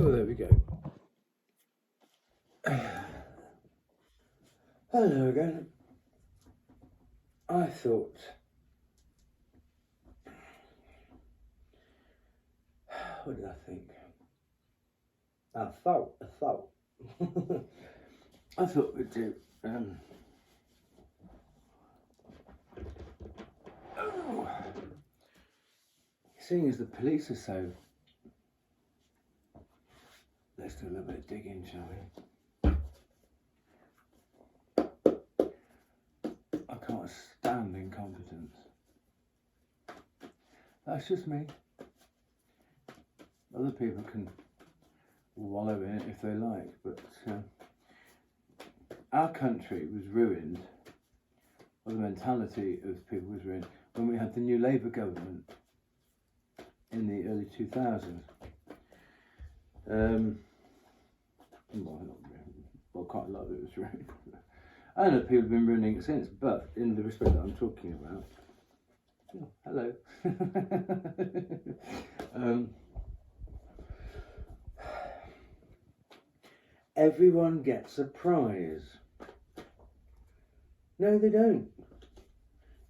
Oh, there we go. Hello again. I thought, what did I think? I thought. I thought we'd do, seeing as the police are so, let's do a little bit of digging, shall we? I can't stand incompetence. That's just me. Other people can wallow in it if they like, but our country was ruined, or the mentality of people was ruined, when we had the new Labour government in the early 2000s. Well, quite a lot of it was ruined. I know people have been ruining it since, but in the respect that I'm talking about, oh, hello. Everyone gets a prize. No, they don't.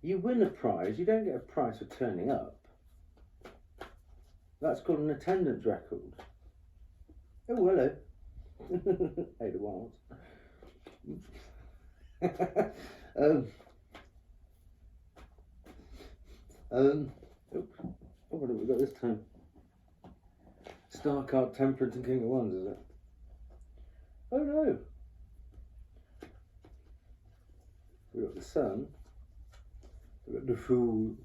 You win a prize, you don't get a prize for turning up. That's called an attendance record. Oh, hello. Hey, the wilds. Oops. Oh, what have we got this time? Star card, Temperance, and King of Wands, is it? Oh no. We got the Sun, we got the Fool,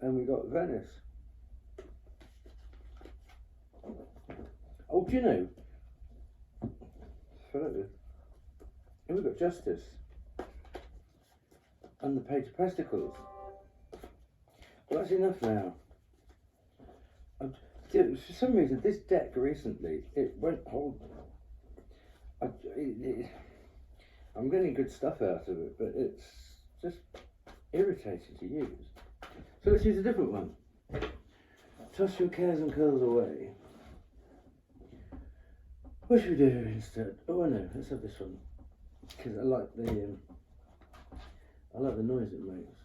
and we got Venice. Oh, do you know? And we've got Justice and the Page of Pentacles. Well, that's enough now. For some reason, this deck recently, it won't hold. I'm getting good stuff out of it, but it's just irritating to use. So let's use a different one. Toss your cares and curls away. What should we do instead? Oh, I know. Let's have this one because I like the noise it makes.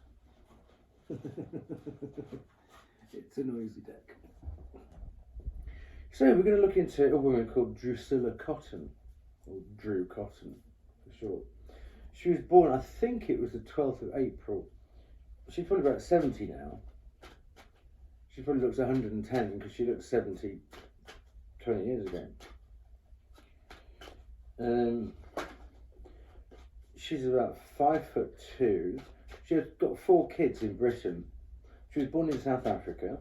It's a noisy deck. So we're going to look into a woman called Drucilla Cotton, or Drew Cotton for short. She was born, I think it was the 12th of April. She's probably about 70 now. She probably looks 110 because she looked 70 20 years ago. She's about 5'2". She's got 4 kids in Britain. She was born in South Africa.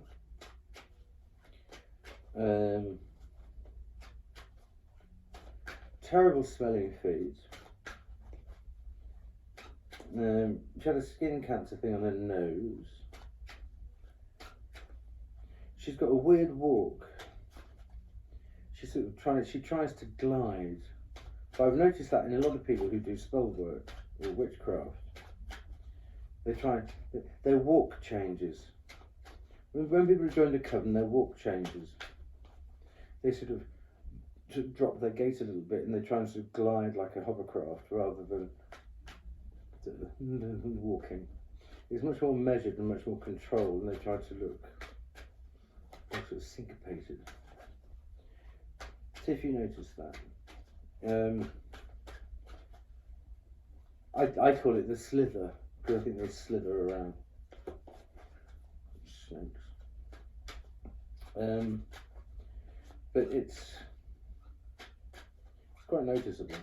Terrible smelling feet. She had a skin cancer thing on her nose. She's got a weird walk. She tries to glide. But I've noticed that in a lot of people who do spell work or witchcraft. Their walk changes. When people join the coven, their walk changes. They sort of drop their gait a little bit and they try and sort of glide like a hovercraft rather than walking. It's much more measured and much more controlled, and they try to look sort of syncopated. See if you notice that. I call it the slither because I think they slither around. Snakes. But it's quite noticeable.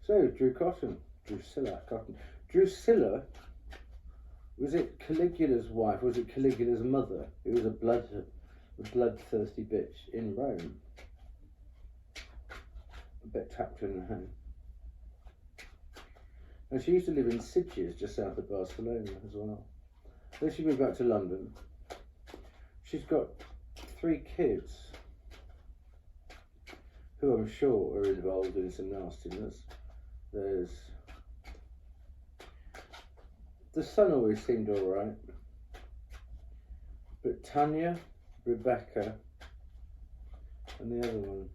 So Drucilla Cotton. Drucilla, was it Caligula's wife? Was it Caligula's mother? It was a bloodthirsty bitch in Rome. A bit tapped in the hand. And she used to live in Sitges, just south of Barcelona as well. Then she moved back to London. She's got 3 kids who I'm sure are involved in some nastiness. There's the son always seemed alright. But Tanya, Rebecca, and the other one,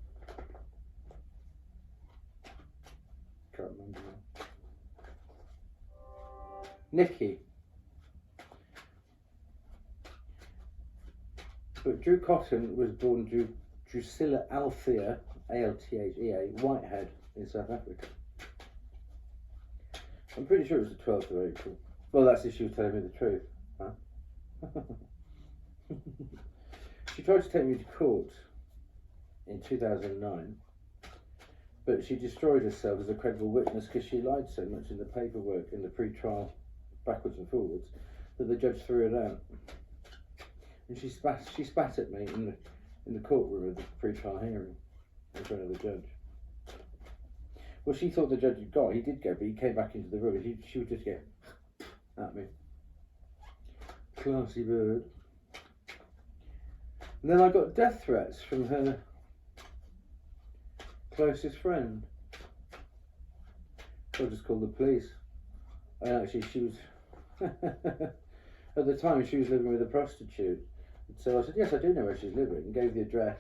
can't remember now. Nikki. But Drew Cotton was born Drucilla Althea, Althea, Whitehead in South Africa. I'm pretty sure it was the 12th of April. Well, that's if she was telling me the truth. Huh? She tried to take me to court in 2009, but she destroyed herself as a credible witness because she lied so much in the paperwork in the pre-trial, backwards and forwards, that the judge threw her out. And she spat at me in the courtroom of the pre-trial hearing in front of the judge. Well, she thought the judge had got. He did go, but he came back into the room. And she would just get at me. Classy bird. And then I got death threats from her closest friend. So I just called the police. And actually, she was at the time she was living with a prostitute. So I said, yes, I do know where she's living, and gave the address.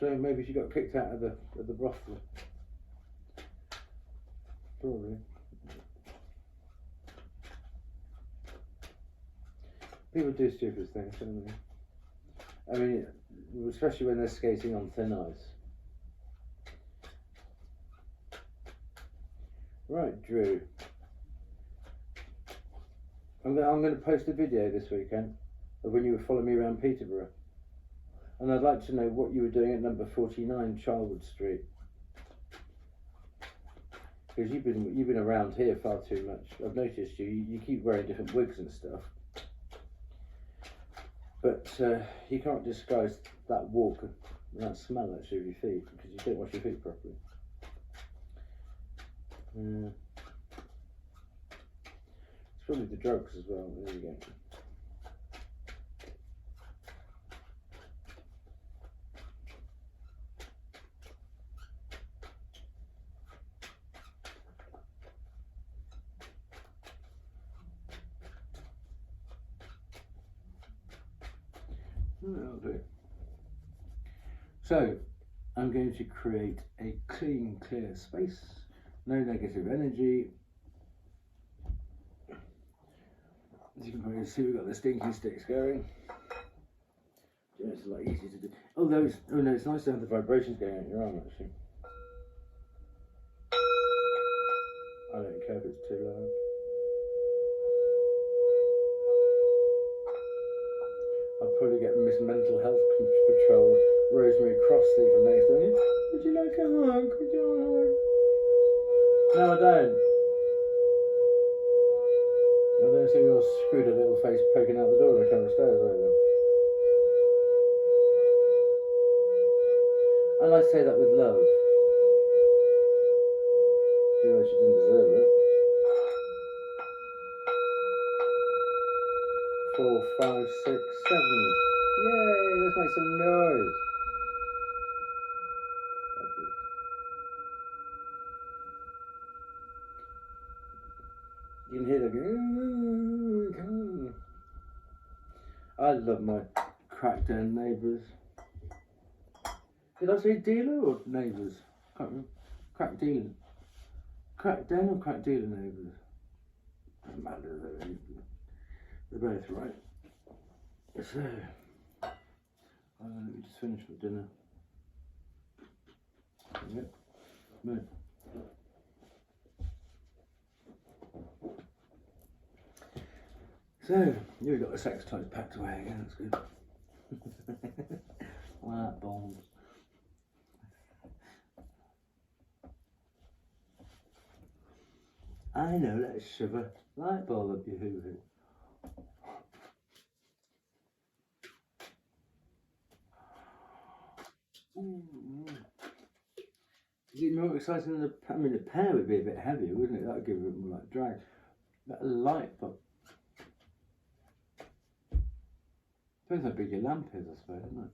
So maybe she got kicked out of the brothel. Probably. People do stupid things, don't they? I mean, especially when they're skating on thin ice. Right, Drew. I'm going to post a video this weekend of when you were following me around Peterborough. And I'd like to know what you were doing at number 49 Charlwood Street. Because you've been around here far too much. I've noticed you keep wearing different wigs and stuff. But you can't disguise that walk and that smell actually of your feet because you don't wash your feet properly. It's probably the drugs as well. There you go. That'll do. So, I'm going to create a clean, clear space. No negative energy. As you can probably see, we've got the stinky sticks going. Yeah, it's a lot easier to do. Although, it's nice to have the vibrations going out your arm actually. I don't care if it's too loud. I'll probably get Miss Mental Health Patrol, Rosemary Crossley from next door. Would you like a hug? Would you like a hug? No, I don't. I don't see your screwed little face poking out the door when I come upstairs either. And I say that with love. Even though she didn't deserve it. 4, 5, 6, 7. Yay, let's make some noise. You can hear them. I love my crackdown neighbours. Did I say dealer or neighbours? Can't remember. Crack dealer. Crackdown or crack dealer neighbours? Doesn't matter. They're both right. So, let me just finish my dinner. Yep. No. So, you've got the sex toys packed away again, that's good. Light bulbs. I know, let's shove a light bulb up your hoo-hoo. Is it more exciting than the pear would be a bit heavier, wouldn't it? That would give it more like drag. But a light bulb. Depends how big your lamp is, I suppose, isn't it?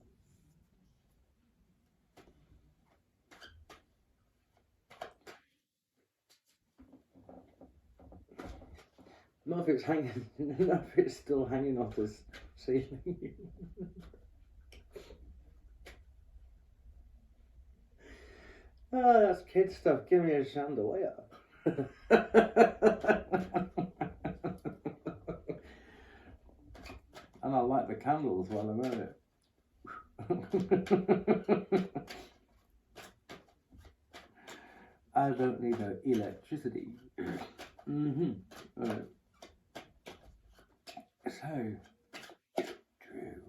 Not if it's hanging, not if it's still hanging off the ceiling. Oh, that's kid stuff. Give me a chandelier. And I light the candles while I'm at it. I don't need no electricity. Right. So, Drew,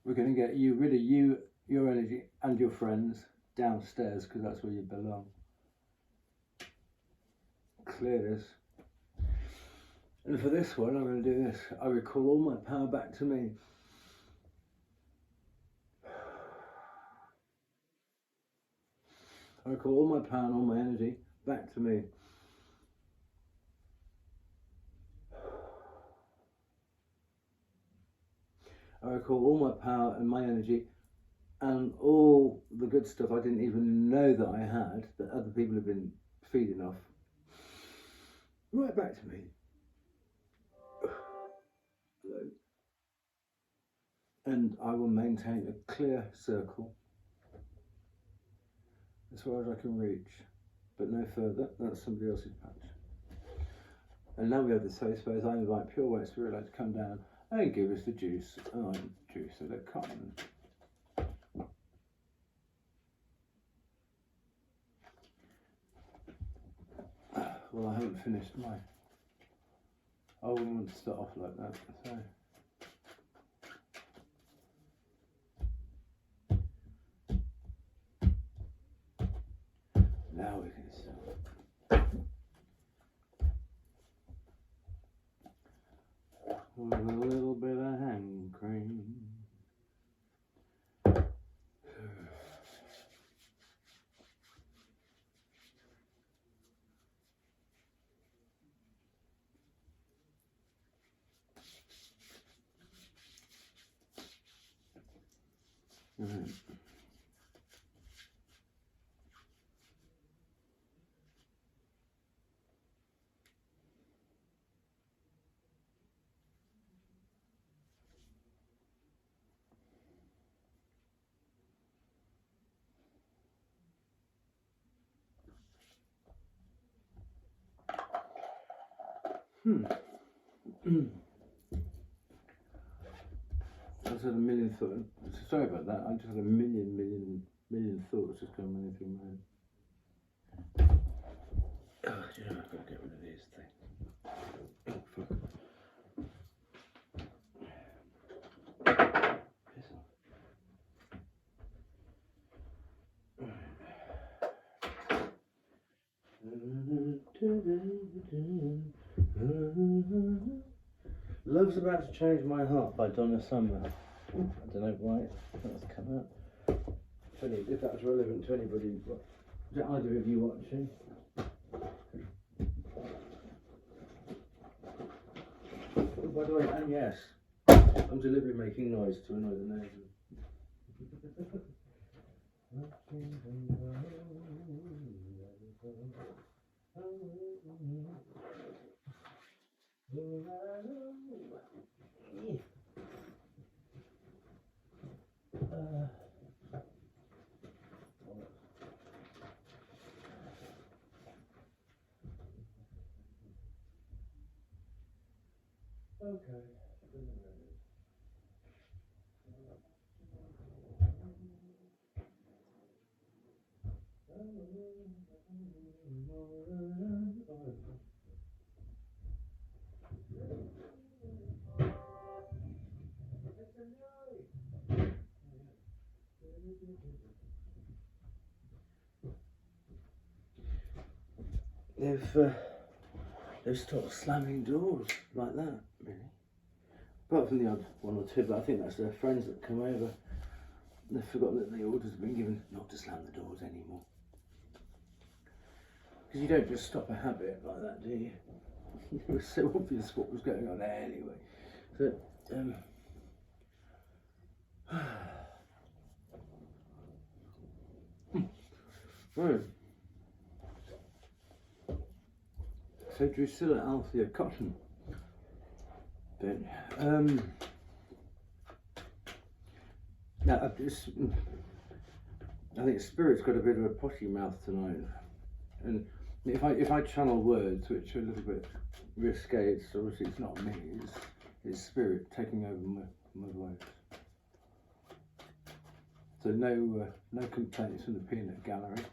we're going to get you rid of your energy and your friends downstairs because that's where you belong. Clear this. And for this one, I'm going to do this. I recall all my power back to me. I recall all my power and all my energy back to me. I recall all my power and my energy and all the good stuff I didn't even know that I had, that other people have been feeding off, right back to me. Hello. And I will maintain a clear circle as far as I can reach, but no further. That's somebody else's patch. And now we have the safe space. I invite pure white spirit light to come down and give us the juice. Oh, Drucilla cotton. Well, I haven't finished my. I wouldn't want to start off like that. So. Now we can start. With a little bit of hand cream. Right. I just had a million thoughts. Sorry about that. I just had a million thoughts just going running through my head. Oh, you know, I've got to get rid of these things. Oh, fuck. Piss off. Love's About to Change My Heart by Donna Summer. I don't know why that's come out. If that's relevant to anybody, either of you watching. Oh, by the way, and yes, I'm deliberately making noise to annoy the neighbours. Okay. They've stopped slamming doors like that, really. Apart from the odd one or two, but I think that's their friends that come over. They've forgotten that the orders have been given not to slam the doors anymore. Because you don't just stop a habit like that, do you? It was so obvious what was going on there anyway. So, right. So Drucilla, Althea, cotton. But, now, I think Spirit's got a bit of a potty mouth tonight, and if I channel words which are a little bit risque, it's obviously it's not me, it's Spirit taking over my voice. So no complaints from the peanut gallery,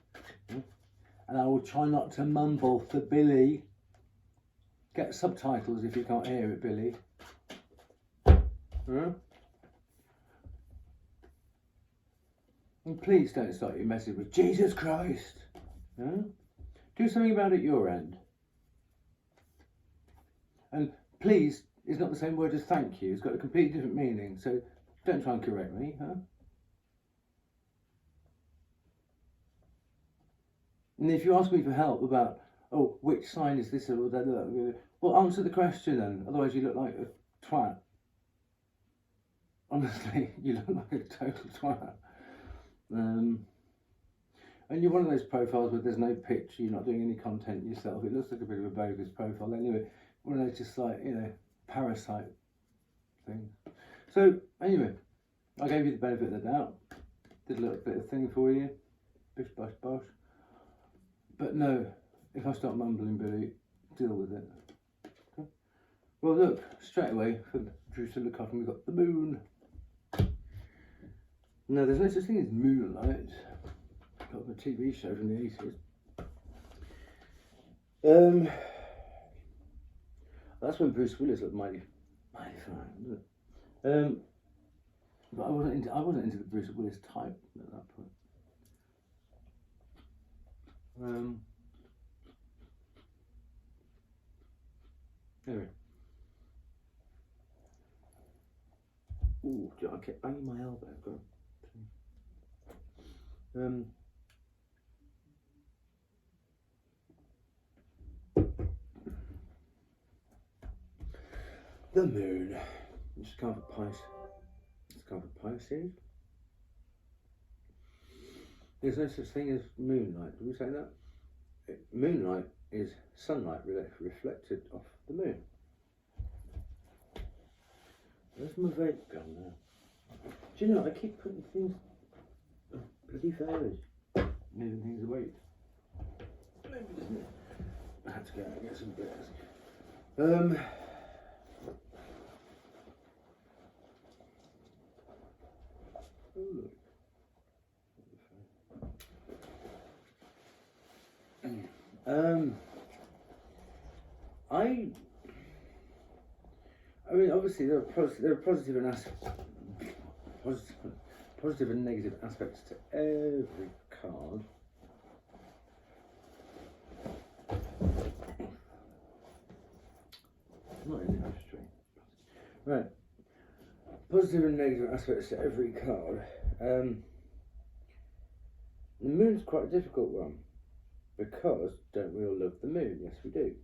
and I will try not to mumble for Billy. Get subtitles if you can't hear it, Billy. Huh? And please don't start your message with Jesus Christ. Huh? Do something about it your end. And please is not the same word as thank you. It's got a completely different meaning. So don't try and correct me, huh? And if you ask me for help about, oh, which sign is this or that, well, answer the question then. Otherwise you look like a twat. Honestly, you look like a total twat. And you're one of those profiles where there's no picture, you're not doing any content yourself. It looks like a bit of a bogus profile anyway. One of those just like, parasite things. So anyway, I gave you the benefit of the doubt. Did a little bit of thing for you. Bish bash bosh. But no, if I start mumbling, Billy, deal with it. Okay. Well look, straight away for Drucilla cotton we've got the moon. No, there's no such thing as moonlight. Got a TV show from the 80s. That's when Bruce Willis looked mighty fine, wasn't it? But I wasn't into the Bruce Willis type at that point. Anyway. Ooh, I kept banging my elbow. Go on. The moon. It's kind of a Pisces. It's kind of a Pisces. There's no such thing as moonlight. Did we say that? Moonlight is sunlight reflected off the moon. Where's my vape gone now? Do you know, I keep putting things... Oh, bloody fairies. Moving things away. I had to go and get some beers. Oh, look. I mean, obviously there are positive and negative aspects to every card. Not in the history. Right. Positive and negative aspects to every card. The moon's quite a difficult one. Because don't we all love the moon? Yes, we do.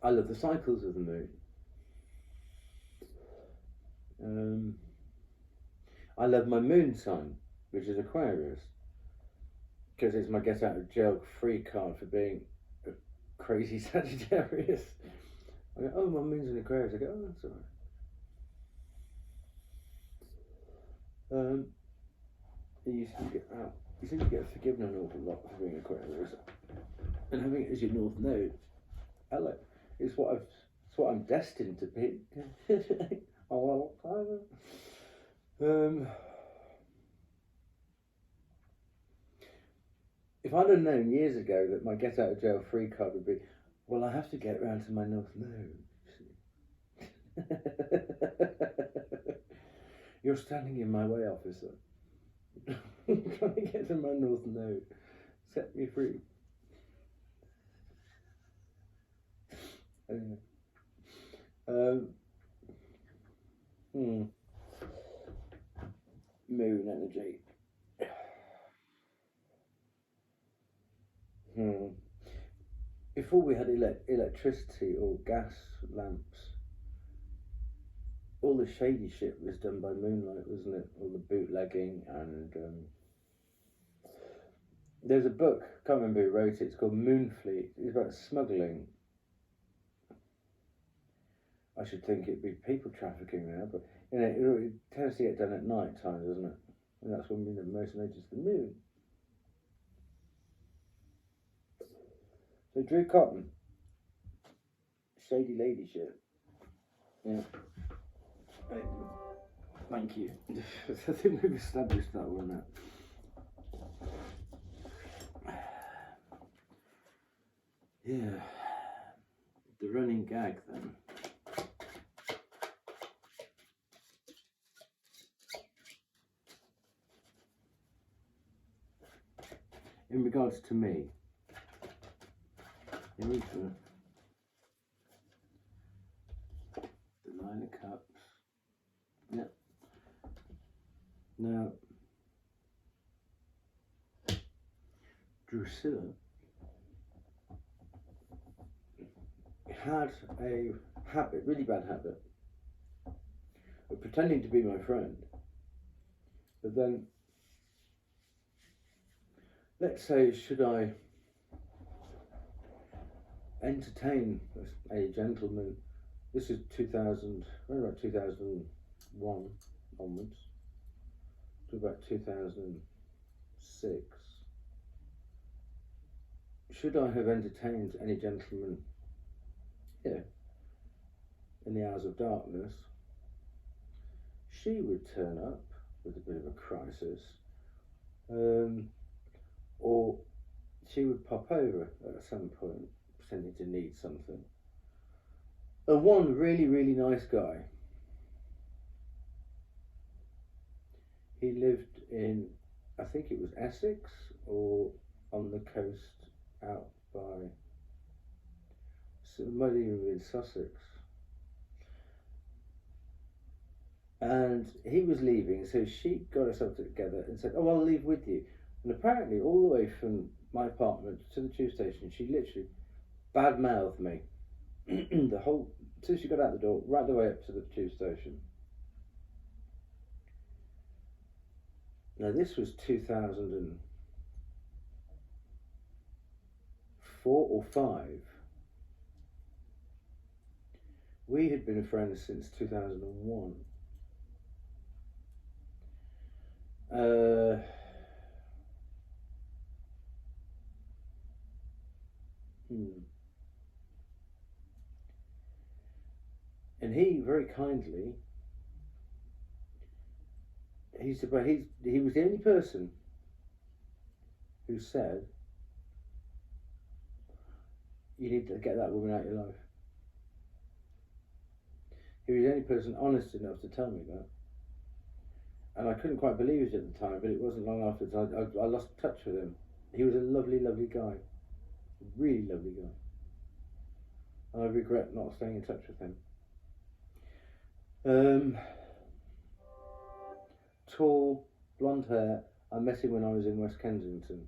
I love the cycles of the moon. I love my moon sign, which is Aquarius, because it's my get out of jail free card for being a crazy Sagittarius. I go, oh, my moon's in Aquarius. I go, oh, that's alright. You seem to get forgiven an awful lot for being Aquarius, and having it as your north node. Hello, it's what I'm destined to be. If I'd have known years ago that my get out of jail free card would be, well, I have to get round to my north node. You're standing in my way, officer. I'm trying to get to my north node. Set me free. Moon energy. Before we had electricity or gas lamps, all the shady shit was done by moonlight, wasn't it? All the bootlegging and there's a book, can't remember who wrote it, it's called Moonfleet. It's about smuggling. I should think it'd be people trafficking now, but you know, it tends to get done at night time, doesn't it? And that's when we most notice the moon. So Drew Cotton, shady lady shit. Yeah. Thank you. I think we've established that one now. Yeah. The running gag then. In regards to me, here we go. The 9 of Cups. Yep. Now, Drucilla had a habit, really bad habit, of pretending to be my friend, but then, let's say, should I entertain a gentleman? This is 2000, around about 2001 onwards, to about 2006. Should I have entertained any gentleman, in the hours of darkness, she would turn up with a bit of a crisis, or she would pop over at some point, pretending to need something. And one really, really nice guy, he lived in, I think it was Essex, or on the coast out by, so it might even be in Sussex. And he was leaving, so she got herself together and said, "Oh, I'll leave with you." And apparently, all the way from my apartment to the tube station, she literally bad-mouthed me the whole, since she got out the door, right the way up to the tube station. Now, this was 2004 or 5. We had been friends since 2001. And he very kindly, he was the only person who said, "You need to get that woman out of your life." He was the only person honest enough to tell me that. And I couldn't quite believe it at the time, but it wasn't long afterwards I lost touch with him. He was a lovely, lovely guy. A really lovely guy. And I regret not staying in touch with him. Tall, blonde hair. I met him when I was in West Kensington,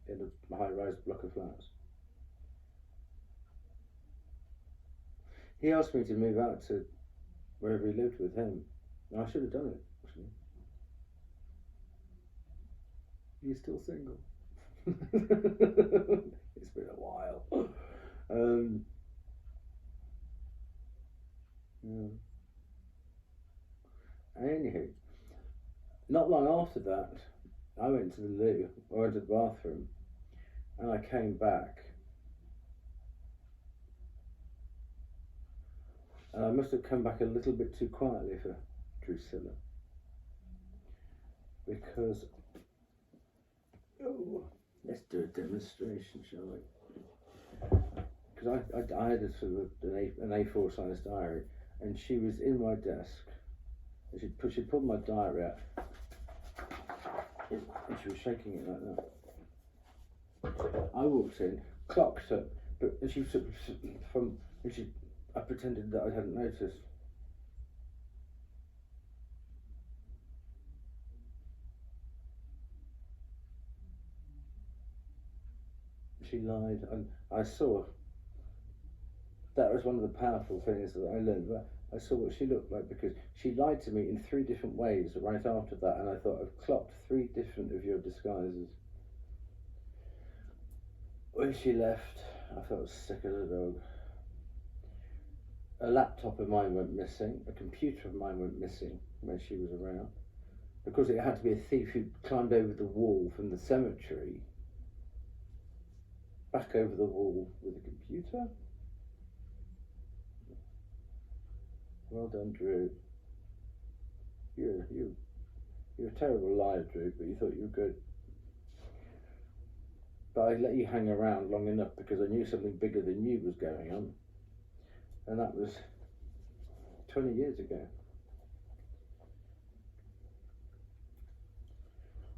in a high-rise block of flats. He asked me to move out to wherever he lived with him. And I should have done it, actually. He's still single. It's been a while. Yeah. Anywho, not long after that, I went to the loo, I went to the bathroom, and I came back. And I must have come back a little bit too quietly for Drucilla. Because, let's do a demonstration, shall we? Because I had a sort of an A4 size diary, and she was in my desk. And she pulled my diary out, and she was shaking it like that. I walked in, clocked her, but she sort of I pretended that I hadn't noticed. She lied, and I saw. That was one of the powerful things that I learned. But I saw what she looked like, because she lied to me in 3 different ways right after that, and I thought, I've clocked 3 different of your disguises. When she left, I felt sick as a dog. a laptop of mine went missing, a computer of mine went missing when she was around, because it had to be a thief who climbed over the wall from the cemetery, back over the wall with a computer. Well done, Drew. You're a terrible liar, Drew, but you thought you were good. But I let you hang around long enough because I knew something bigger than you was going on. And that was 20 years ago.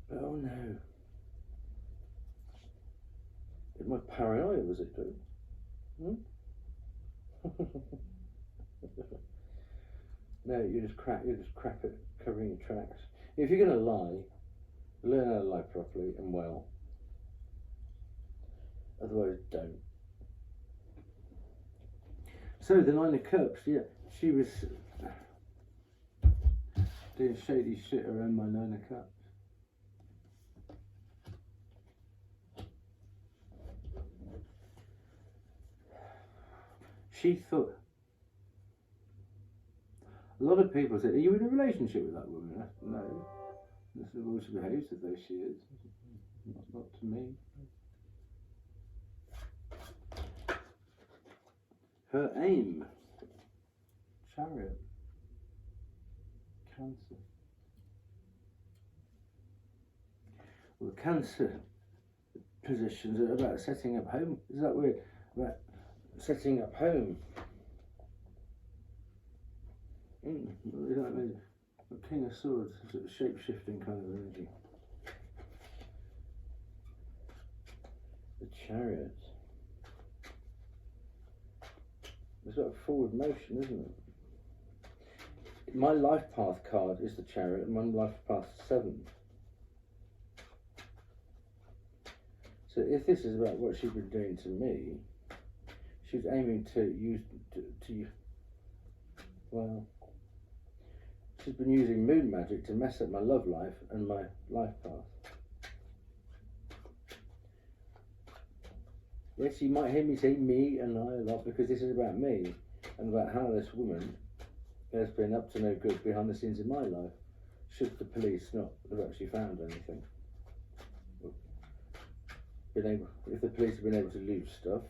But oh no. My paranoia, was it, Drew? No, you're just crap at covering your tracks. If you're going to lie, learn how to lie properly and well. Otherwise, don't. So the Nine of Cups, yeah, she was doing shady shit around my Nine of Cups. She thought. A lot of people said, "Are you in a relationship with that woman?" I said, no. This is all she behaves as though she is. Not to me. Her aim. Chariot. Cancer. Well, the Cancer positions are about setting up home. Is that weird? About setting up home. The King of Swords, sort of shape-shifting kind of energy. The Chariot. It's got a forward motion, isn't it? My life path card is the Chariot, and my life path 7. So if this is about what she's been doing to me, she's aiming to well, she's been using moon magic to mess up my love life and my life path. Yes, you might hear me say me and I a lot because this is about me and about how this woman has been up to no good behind the scenes in my life, should the police not have actually found anything. If the police have been able to loot stuff.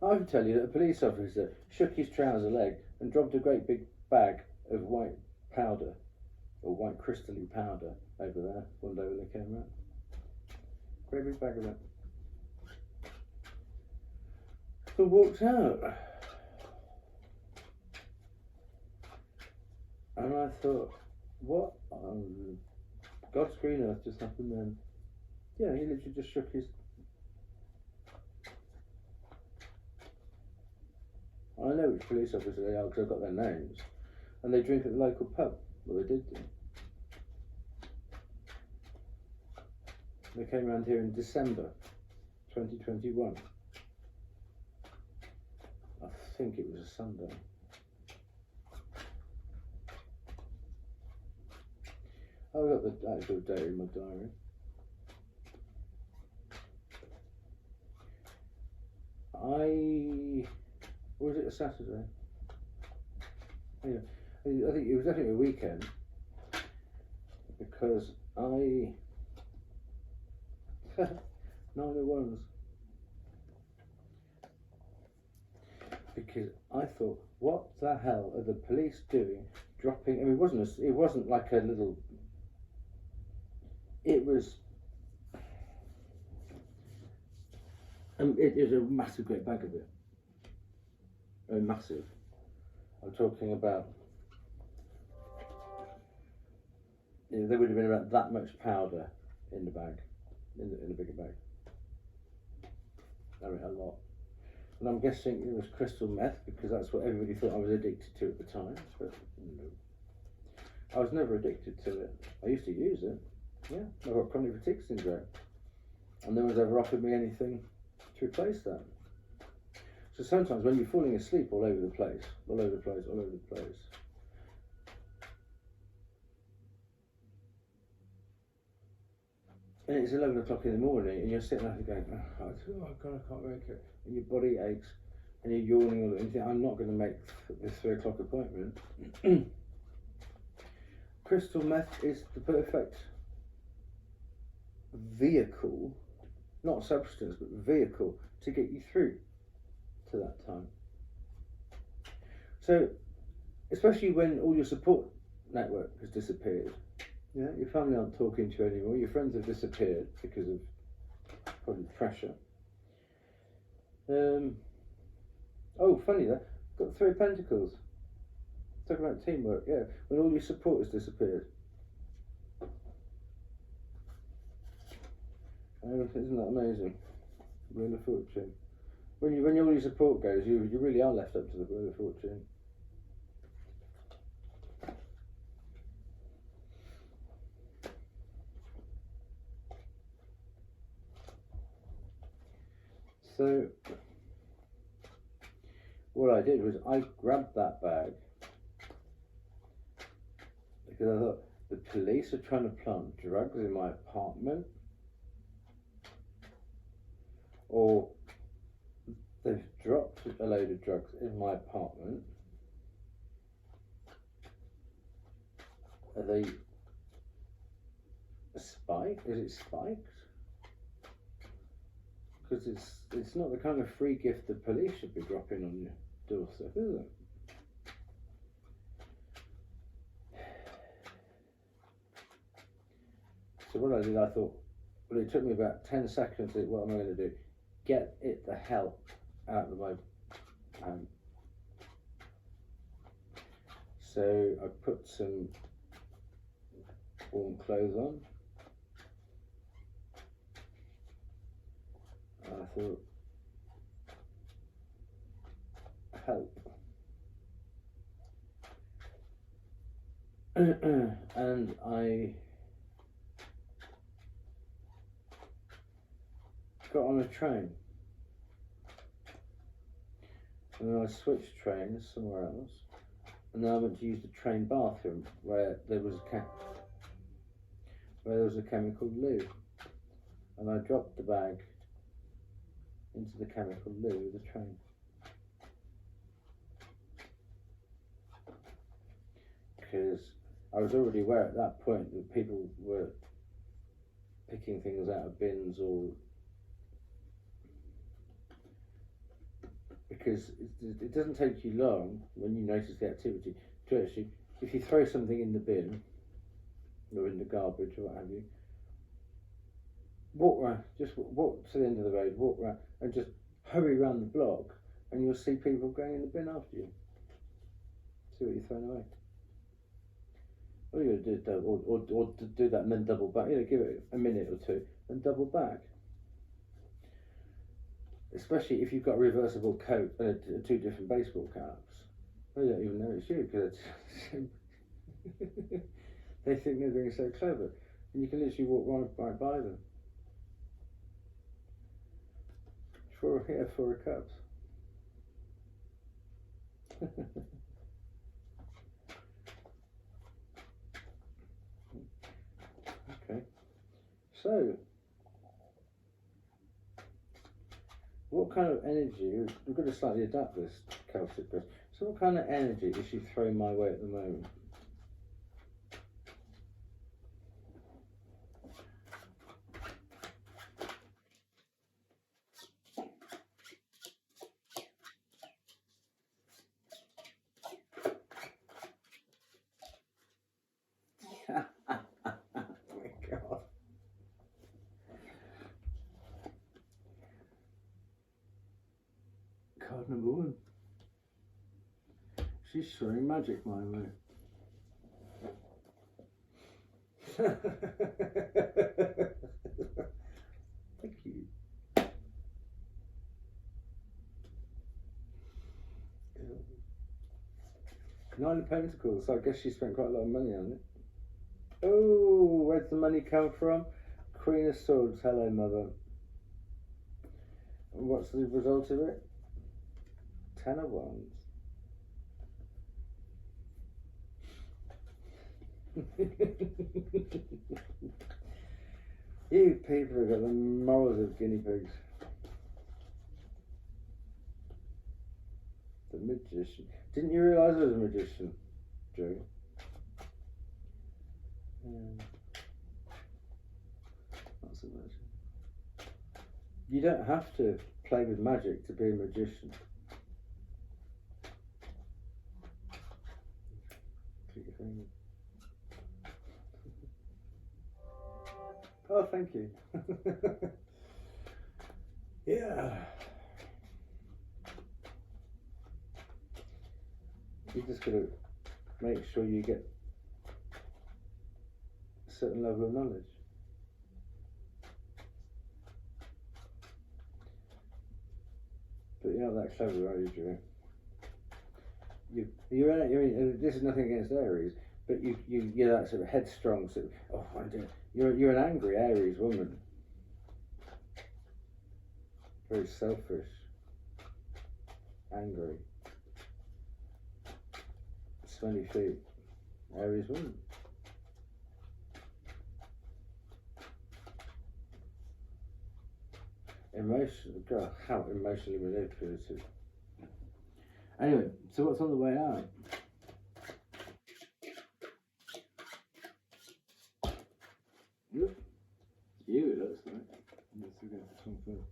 I can tell you that a police officer shook his trouser leg and dropped a great big bag of white powder, or white crystally powder, over there one day when they came out. Great big bag of it. And walked out. And I thought, what God's green earth just happened then? Yeah, he literally just shook his. I know which police officers they are because I've got their names. And they drink at the local pub. Well, they did do. They came around here in December 2021. I think it was a Sunday. I've got the actual date in my diary. Or was it a Saturday? Yeah, I think it was definitely a weekend because 9 of Wands. Because I thought, what the hell are the police doing? Dropping. I mean, it wasn't like a little. It was. It is a massive, great bag of it. Massive. I'm talking about. There would have been about that much powder in the bag, in the bigger bag. I mean, a lot. And I'm guessing it was crystal meth because that's what everybody thought I was addicted to at the time. But no, I was never addicted to it. I used to use it. Yeah, I've got chronic fatigue syndrome, and no one's ever offered me anything to replace that. So sometimes when you're falling asleep all over the place, and it's 11 o'clock in the morning, and you're sitting there going, oh God, I can't make it. and your body aches, and you're yawning all the time, and you think, I'm not going to make this 3 o'clock appointment. Crystal meth is the perfect vehicle, not substance, but vehicle to get you through to that time. So, especially when all your support network has disappeared, yeah, your family aren't talking to you anymore, your friends have disappeared because of probably pressure. Oh, funny that, got 3 of Pentacles. Talking about teamwork, yeah, when all your support has disappeared. Isn't that amazing? Wheel of Fortune. When all your support goes, you really are left up to the Wheel of Fortune. So what I did was I grabbed that bag because I thought the police are trying to plant drugs in my apartment, or they've dropped a load of drugs in my apartment. Are they spiked? Is it spiked? Because it's not the kind of free gift the police should be dropping on your doorstep, is it? So what I did, I thought, well, it took me about 10 seconds to think, what am I going to do? Get it the hell out of my hand. So I put some warm clothes on. And I thought, help. And I got on a train. And then I switched trains somewhere else. And then I went to use the train bathroom where there was a chemical loo. And I dropped the bag into the chemical loo of the train. Because I was already aware at that point that people were picking things out of bins, or because it doesn't take you long when you notice the activity to actually, if you throw something in the bin or in the garbage or what have you, walk around, just walk to the end of the road, walk around and just hurry around the block, and you'll see people going in the bin after you. See what you're throwing away. All you gotta do is or do that and then double back. Give it a minute or two and double back. Especially if you've got a reversible coat and 2 different baseball caps. They don't even know it's you because they think they're being so clever, and you can literally walk right by them. 4 of Cups. Okay, so what kind of energy, we're going to slightly adapt this Celtic question, so what kind of energy is she throwing my way at the moment? Card number 1. She's throwing magic my way. Thank you. 9 of Pentacles, so I guess she spent quite a lot of money on it. Oh, where's the money come from? Queen of Swords, hello mother. And what's the result of it? 10 of Wands. You people have got the morals of guinea pigs. magician. Didn't you realise I was a magician, Joe? Not so much. You don't have to play with magic to be a magician. Click your finger. Oh, thank you. Yeah. You just got to make sure you get a certain level of knowledge. But you're not that clever, are you, Joe? This is nothing against Aries, but you're that sort of headstrong, sort of, oh, I do. You're an angry Aries woman. Very selfish, angry, smelly feet, Aries woman. God, how emotionally manipulative. Anyway, so what's on the way out? You, it looks like. Let's go for some food.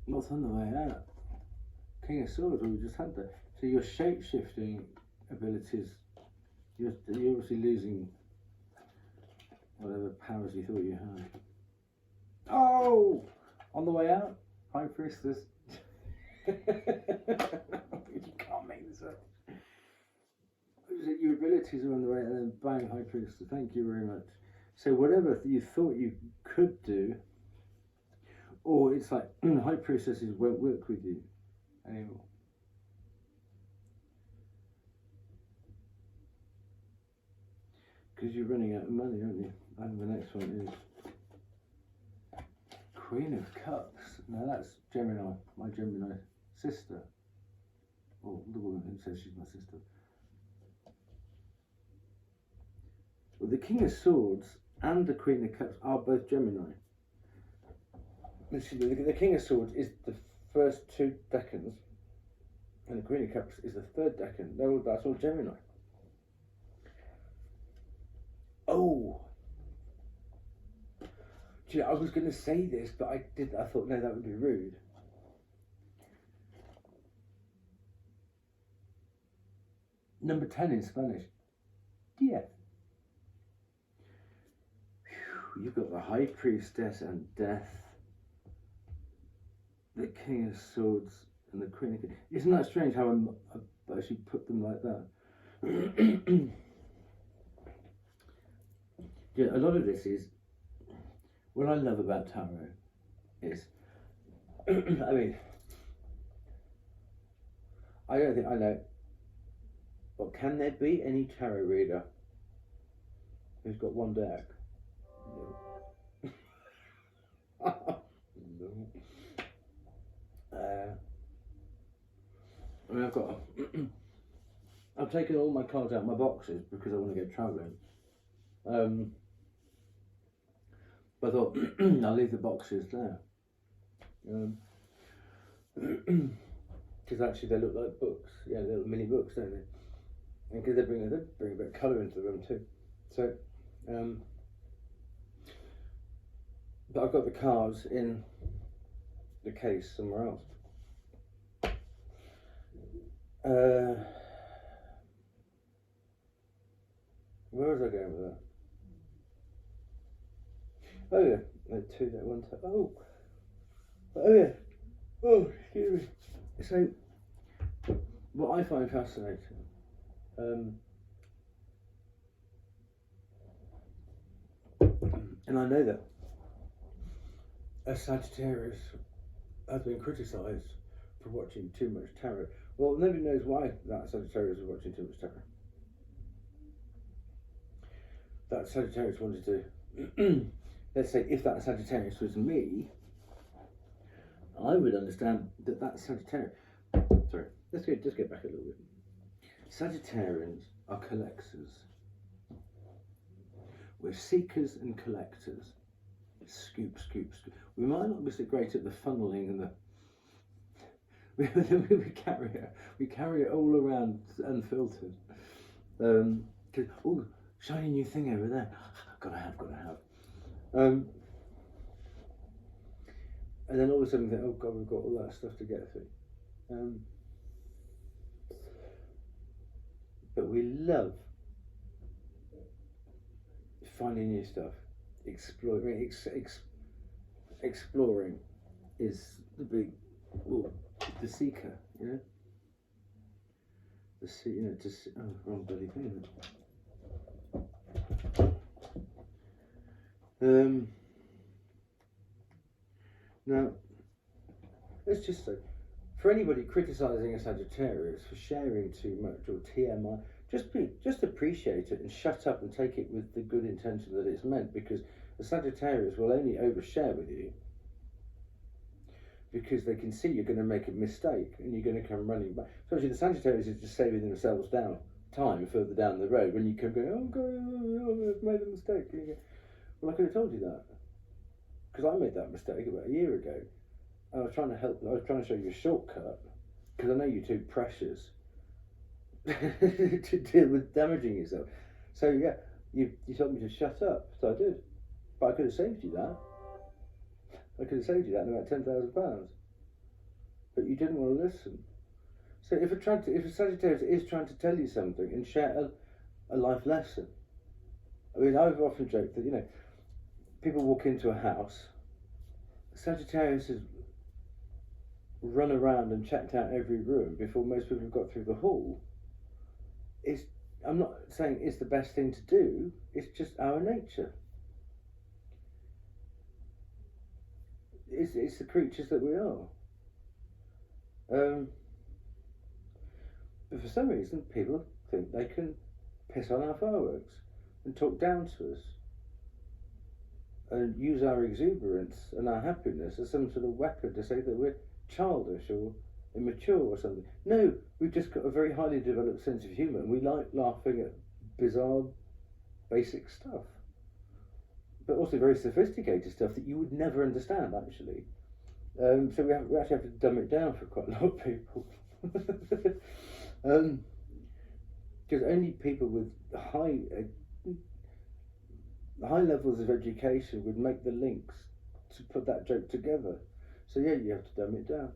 What's on the way out? King of Swords, we just had that. So your shape-shifting abilities, you're obviously losing whatever powers you thought you had. Oh! On the way out, High Priestess. You can't make this up. Your abilities are on the way, and then bang, High Priestess. Thank you very much. So whatever you thought you could do, or it's like High Priestesses won't work with you anymore. Because you're running out of money, aren't you? And the next one is Queen of Cups. Now that's Gemini, my Gemini sister. Or the woman who says she's my sister. Well, the King of Swords and the Queen of Cups are both Gemini. The King of Swords is the first two decans, and the Queen of Cups is the third decan. No, that's all Gemini. Oh! Gee, I was going to say this, but I thought, no, that would be rude. Number 10 in Spanish. 10. You've got the High Priestess and Death, the King of Swords and the Queen of Cups. Isn't that strange how I actually put them like that? Yeah, a lot of this is, what I love about tarot is, I mean, I don't think I know, well, can there be any tarot reader who's got one deck? No. No. I mean, I've taken all my cards out of my boxes because I want to go travelling. But I thought, I'll leave the boxes there. Because actually they look like books. Yeah, little mini books, don't they? And because they bring a bit of colour into the room too. So, but I've got the cards in the case somewhere else. Where was I going with that? Oh yeah, no, two that one time. Oh yeah. Oh, excuse me. So, what I find fascinating, and I know that a Sagittarius has been criticised for watching too much tarot. Well, nobody knows why that Sagittarius was watching too much tarot. That Sagittarius wanted to, let's say, if that Sagittarius was me, I would understand that Sagittarius. Sorry, let's just get back a little bit. Sagittarians are collectors. We're seekers and collectors. Scoop, scoop, scoop. We might not be so great at the funneling and we carry it all around unfiltered. Oh, shiny new thing over there. Gotta have. And then all of a sudden we think, oh God, we've got all that stuff to get through. But we love finding new stuff, exploring. Exploring is the big, the seeker, you know. Wrong bloody thing. Now, let's just say, for anybody criticising a Sagittarius for sharing too much or TMI, just appreciate it and shut up and take it with the good intention that it's meant, because the Sagittarius will only overshare with you because they can see you're going to make a mistake and you're going to come running back. So actually the Sagittarius is just saving themselves time further down the road when you come going, oh God, I've made a mistake. And you go, well, I could have told you that, because I made that mistake about a year ago. I was trying to show you a shortcut, because I know you're too precious to deal with damaging yourself. So yeah, you told me to shut up, so I did. But I could have saved you that. I could have saved you that in about £10,000. But you didn't want to listen. So if a Sagittarius is trying to tell you something and share a life lesson, I mean, I've often joked that, you know, people walk into a house, Sagittarius has run around and checked out every room before most people have got through the hall. I'm not saying it's the best thing to do, it's just our nature. It's the creatures that we are. But for some reason, people think they can piss on our fireworks and talk down to us and use our exuberance and our happiness as some sort of weapon to say that we're childish or immature or something. No, we've just got a very highly developed sense of humour, and we like laughing at bizarre, basic stuff, but also very sophisticated stuff that you would never understand, actually. So we actually have to dumb it down for quite a lot of people. Because only people with high levels of education would make the links to put that joke together. So yeah, you have to dumb it down.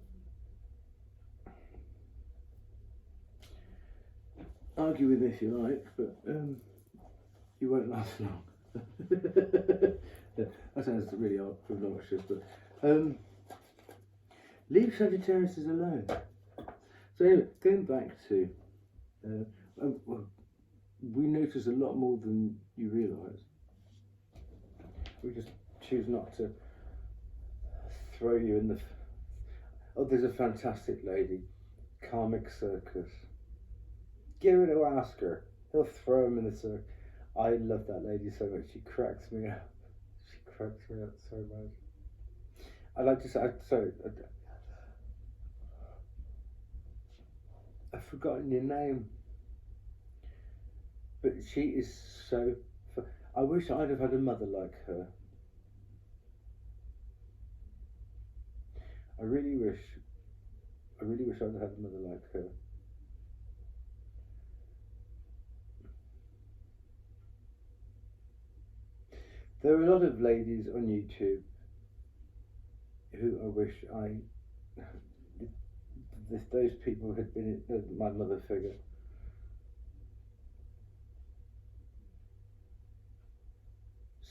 Argue with me if you like, but you won't last long. Yeah, that sounds really obnoxious, but leave Sagittarius alone. So anyway, going back to, we notice a lot more than you realise. We just choose not to throw you in the... Oh, there's a fantastic lady, Karmic Circus. Give it to Oscar. He'll throw him in the circus. I love that lady so much. She cracks me up. She cracks me up so much. I'd like to say, I've forgotten your name. But she is so... I wish I'd have had a mother like her. I really wish I'd have had a mother like her. There are a lot of ladies on YouTube who I wish those people had been my mother figure.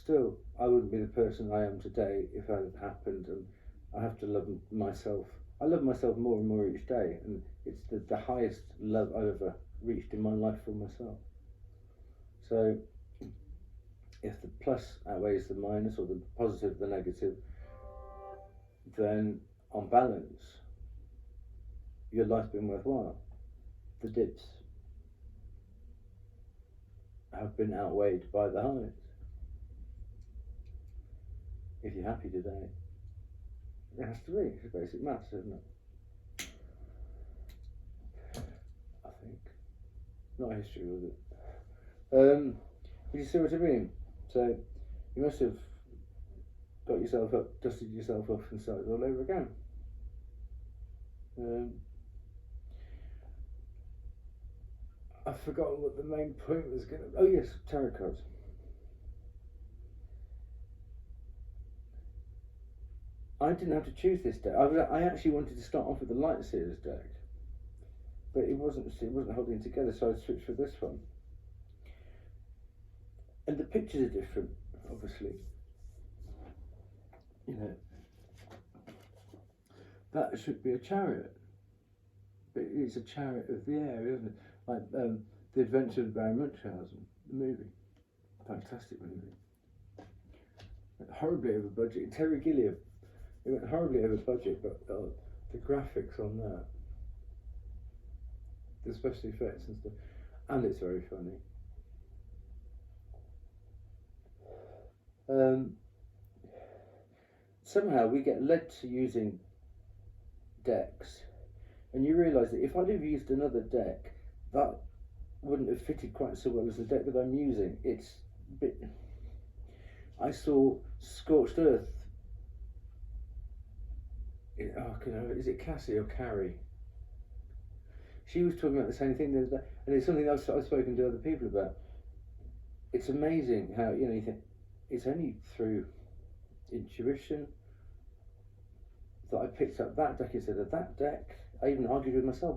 Still, I wouldn't be the person I am today if that had happened, and I have to love myself. I love myself more and more each day, and it's the highest love I've ever reached in my life for myself. So, if the plus outweighs the minus, or the positive the negative, then on balance, your life's been worthwhile. The dips have been outweighed by the highs. If you're happy today, it has to be. It's basic maths, isn't it? I think. Not history, was it? You see what I mean? So, you must have got yourself up, dusted yourself off and started all over again. Um, I've forgotten what the main point was going to. Oh yes, tarot cards. I didn't have to choose this deck. I actually wanted to start off with the Light Seers deck, but it wasn't holding together, so I switched for this one. And the pictures are different, obviously. You know, that should be a chariot, but it's a chariot of the air, isn't it? Like The Adventure of Baron Munchausen, the movie. Fantastic movie. Went horribly over budget. Terry Gilliam. It went horribly over budget, but the graphics on that, the special effects and stuff, and it's very funny. Somehow we get led to using decks, and you realise that if I'd have used another deck, that wouldn't have fitted quite so well as the deck that I'm using. It's a bit. I saw Scorched Earth. Is it Cassie or Carrie? She was talking about the same thing the other day, and it's something I've spoken to other people about. It's amazing how you think it's only through intuition that I picked up that deck instead of that deck. I even argued with myself,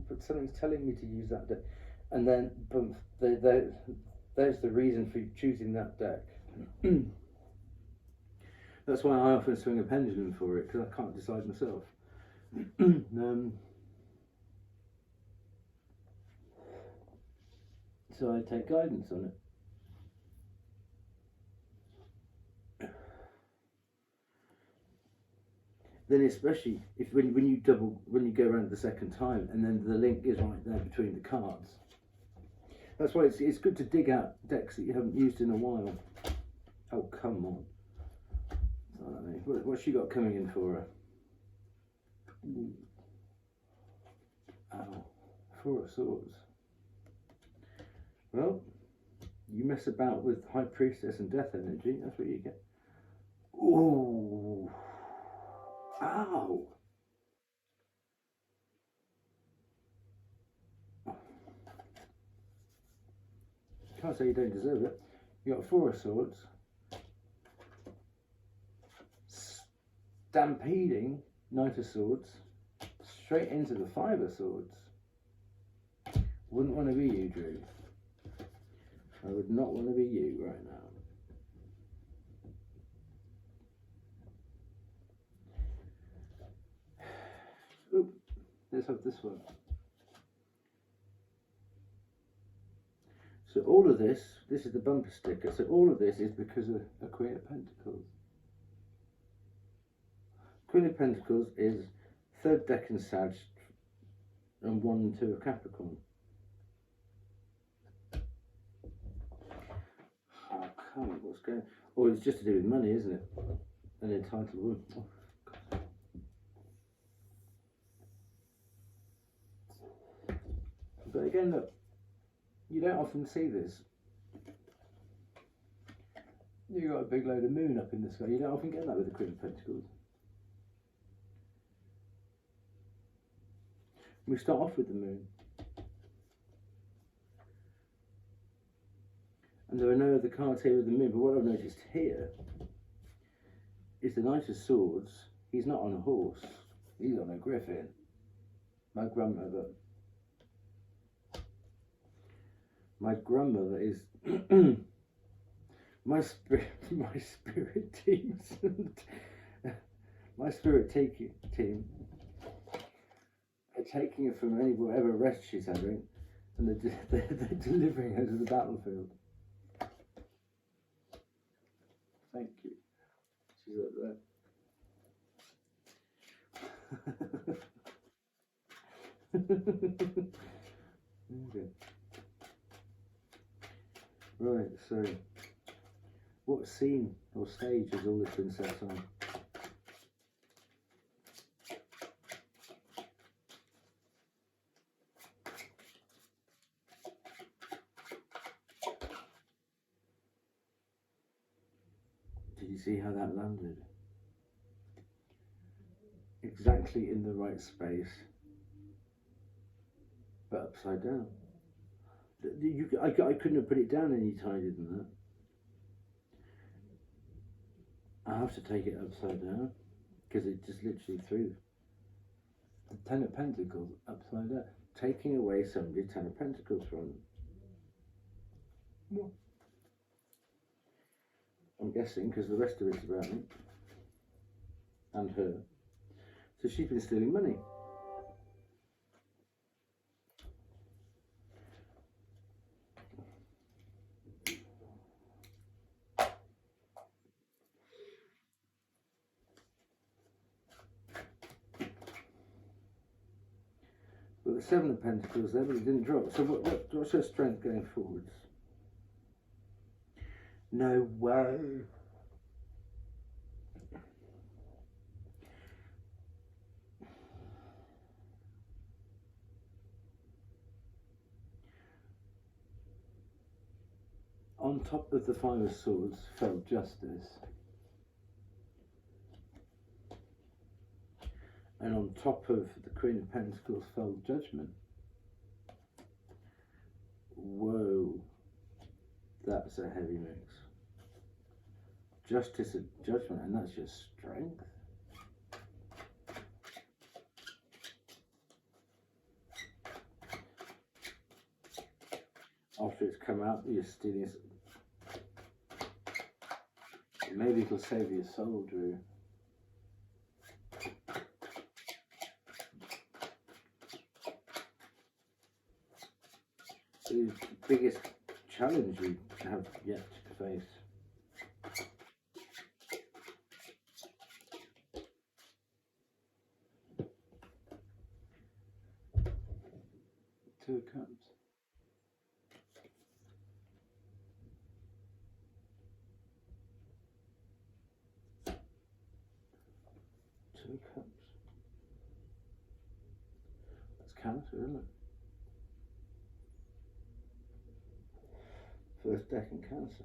but something's telling me to use that deck, and then boom, there's the reason for choosing that deck. That's why I often swing a pendulum for it, because I can't decide myself. So I take guidance on it. Then especially if when you go around the second time, and then the link is right there between the cards. That's why it's good to dig out decks that you haven't used in a while. Oh, come on. What's she got coming in for her? Ow. Four of Swords. Well, you mess about with High Priestess and Death Energy, that's what you get. Ooh. Ow. Can't say you don't deserve it. You got Four of Swords. Stampeding Knight of Swords straight into the Five of Swords. Wouldn't want to be you, Drew. I would not want to be you right now. Oop, let's have this one. So all of this is the bumper sticker, so all of this is because of a Queen of Pentacles. Queen of Pentacles is third decan Sag and 1 and 2 of Capricorn. Oh, come on, what's going on? Oh, it's just to do with money, isn't it? An entitled woman. Oh, but again, look, you don't often see this. You've got a big load of moon up in the sky. You don't often get that with the Queen of Pentacles. We start off with the moon. And there are no other cards here with the moon, but what I've noticed here is the Knight of Swords. He's not on a horse, he's on a griffin. My grandmother is my spirit teams my spirit team are taking her from whatever rest she's having, and they're delivering her to the battlefield. Thank you. She's up there. Okay. Right, so what scene or stage has all this been set on? Did you see how that landed? Exactly exactly in the right space, but upside down. I couldn't have put it down any tidier than that. I have to take it upside down because it just literally threw the Ten of Pentacles upside down, taking away somebody's Ten of Pentacles from them. What? I'm guessing because the rest of it's about me and her. So she's been stealing money. But the Seven of Pentacles there, but it didn't drop. So what's her strength going forwards? No way. On top of the Five of Swords fell Justice. And on top of the Queen of Pentacles fell Judgment. Whoa. That's a heavy mix. Justice and Judgment, and that's your strength. After it's come out, you're stealing. Maybe it'll save your soul, Drew. The biggest challenge you have yet to face. Two of Cups. Two of Cups. That's Cancer, isn't it? First deck in Cancer.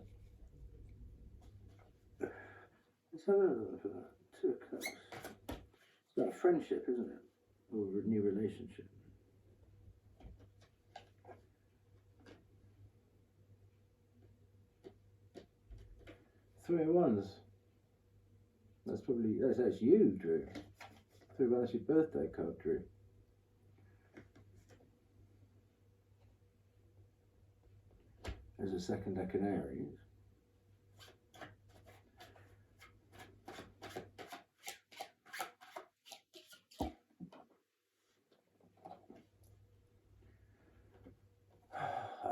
Let's have a look at that. Two of Cups. It's about friendship, isn't it? Or a new relationship. Three of Wands. That's probably, that's you, Drew. Three of Wands, your birthday card, Drew. There's a second deck in Aries.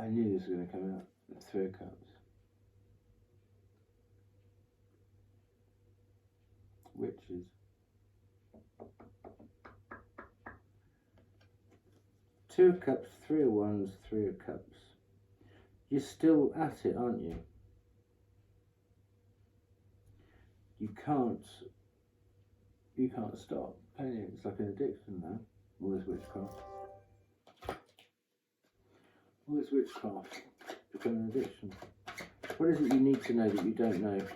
I knew this was going to come out. Three of Cups. Witches. Two of Cups, Three of Wands, Three of Cups. You're still at it, aren't you? You can't stop, can you? It's like an addiction now. All this witchcraft. All this witchcraft become an addiction. What is it you need to know that you don't know?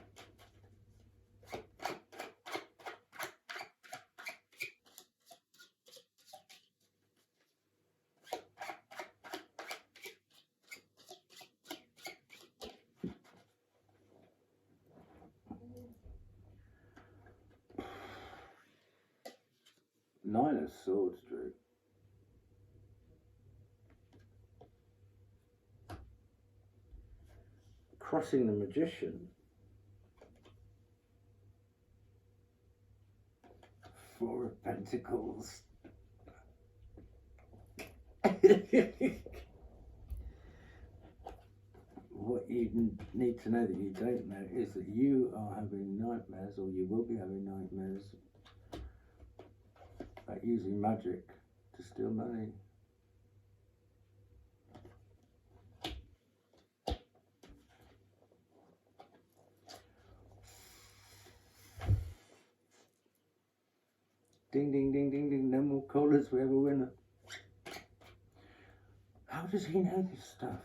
Nine of Swords, Drew. Crossing the Magician. Four of Pentacles. What you need to know that you don't know is that you are having nightmares, or you will be having nightmares, about using magic to steal money. Ding, ding, ding, ding, ding. No more callers. We have a winner. How does he know this stuff?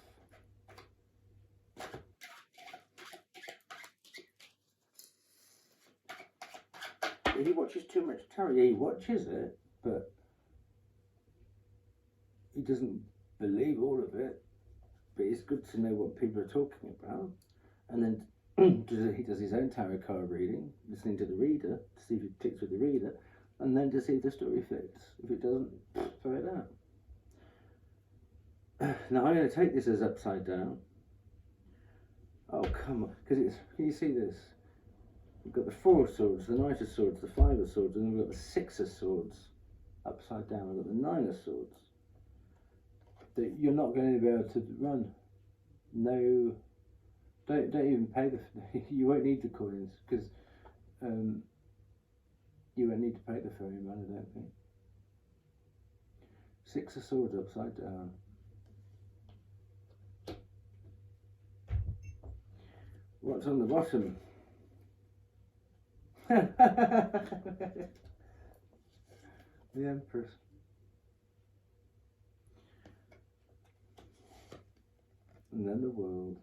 He watches too much tarot. Yeah, he watches it, but he doesn't believe all of it. But it's good to know what people are talking about. And then he does his own tarot card reading, listening to the reader to see if it clicks with the reader, and then to see if the story fits. If it doesn't, throw it out. Now I'm going to take this as upside down. Oh come on, because it's. Can you see this? We've got the 4 of Swords, the Knight of Swords, the 5 of Swords, and then we've got the 6 of Swords upside down. We've got the 9 of Swords. That you're not going to be able to run. No, don't even pay the. You won't need the coins because you won't need to pay the ferryman. I don't think. 6 of Swords upside down. What's on the bottom? The Empress. And then the World.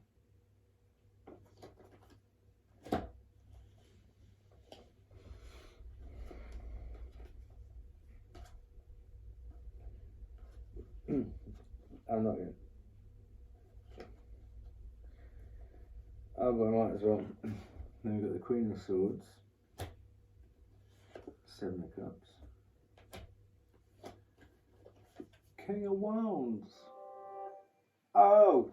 I'm not yet. Oh, but I might as well. Then we've got the Queen of Swords. 7 of Cups. King of Wands. Oh!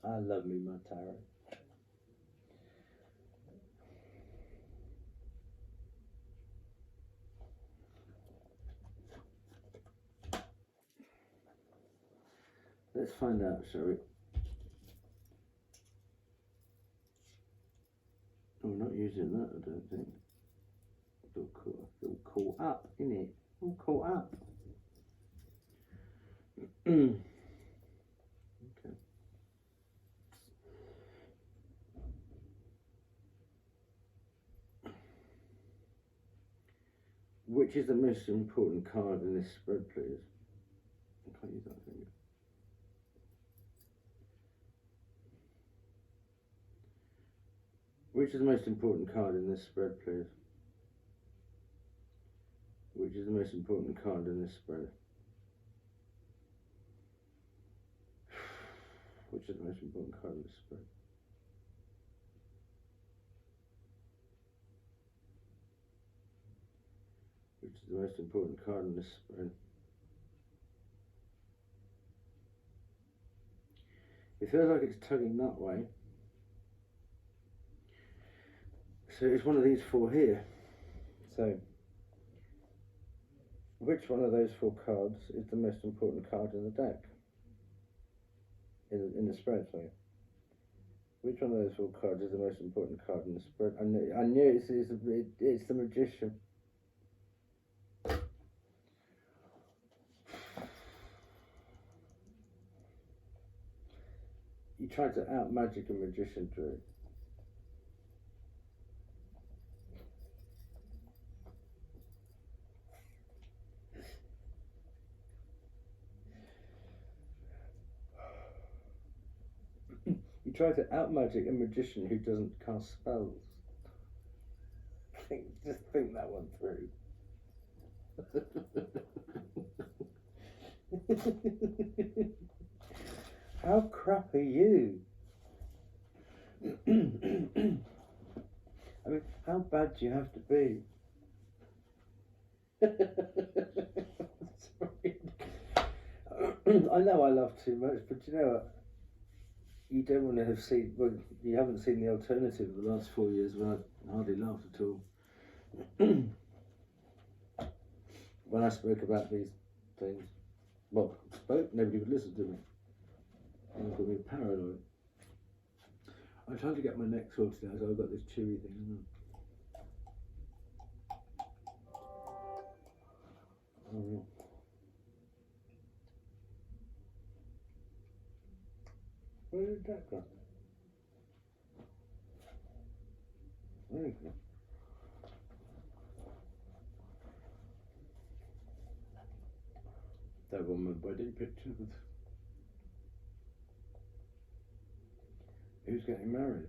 I love me my tarot. Let's find out, shall we? I'm not using that, I don't think. Feel caught up, innit? All caught up. Okay. Which is the most important card in this spread, please? I can't use that finger. Which is the most important card in this spread, please? Which is the most important card in this spread? Which is the most important card in this spread? Which is the most important card in this spread? It feels like it's tugging that way. So it's one of these 4 here. So, which one of those 4 cards is the most important card in the deck? In the spread, sorry. Which one of those 4 cards is the most important card in the spread? I knew it's the Magician. You tried to out-magic a magician, Drew. You try to out-magic a magician who doesn't cast spells. Just think that one through. How crap are you? I mean, how bad do you have to be? Sorry. I know I laugh too much, but you know what? You don't want to have seen, well, you haven't seen the alternative of the last 4 years when I hardly laughed at all. When I spoke about these things, well, nobody would listen to me. And it got me paranoid. I'm trying to get my neck sorted out, so I've got this chewy thing. Oh. Where did that go? There you go. That was my wedding picture with Who's getting married?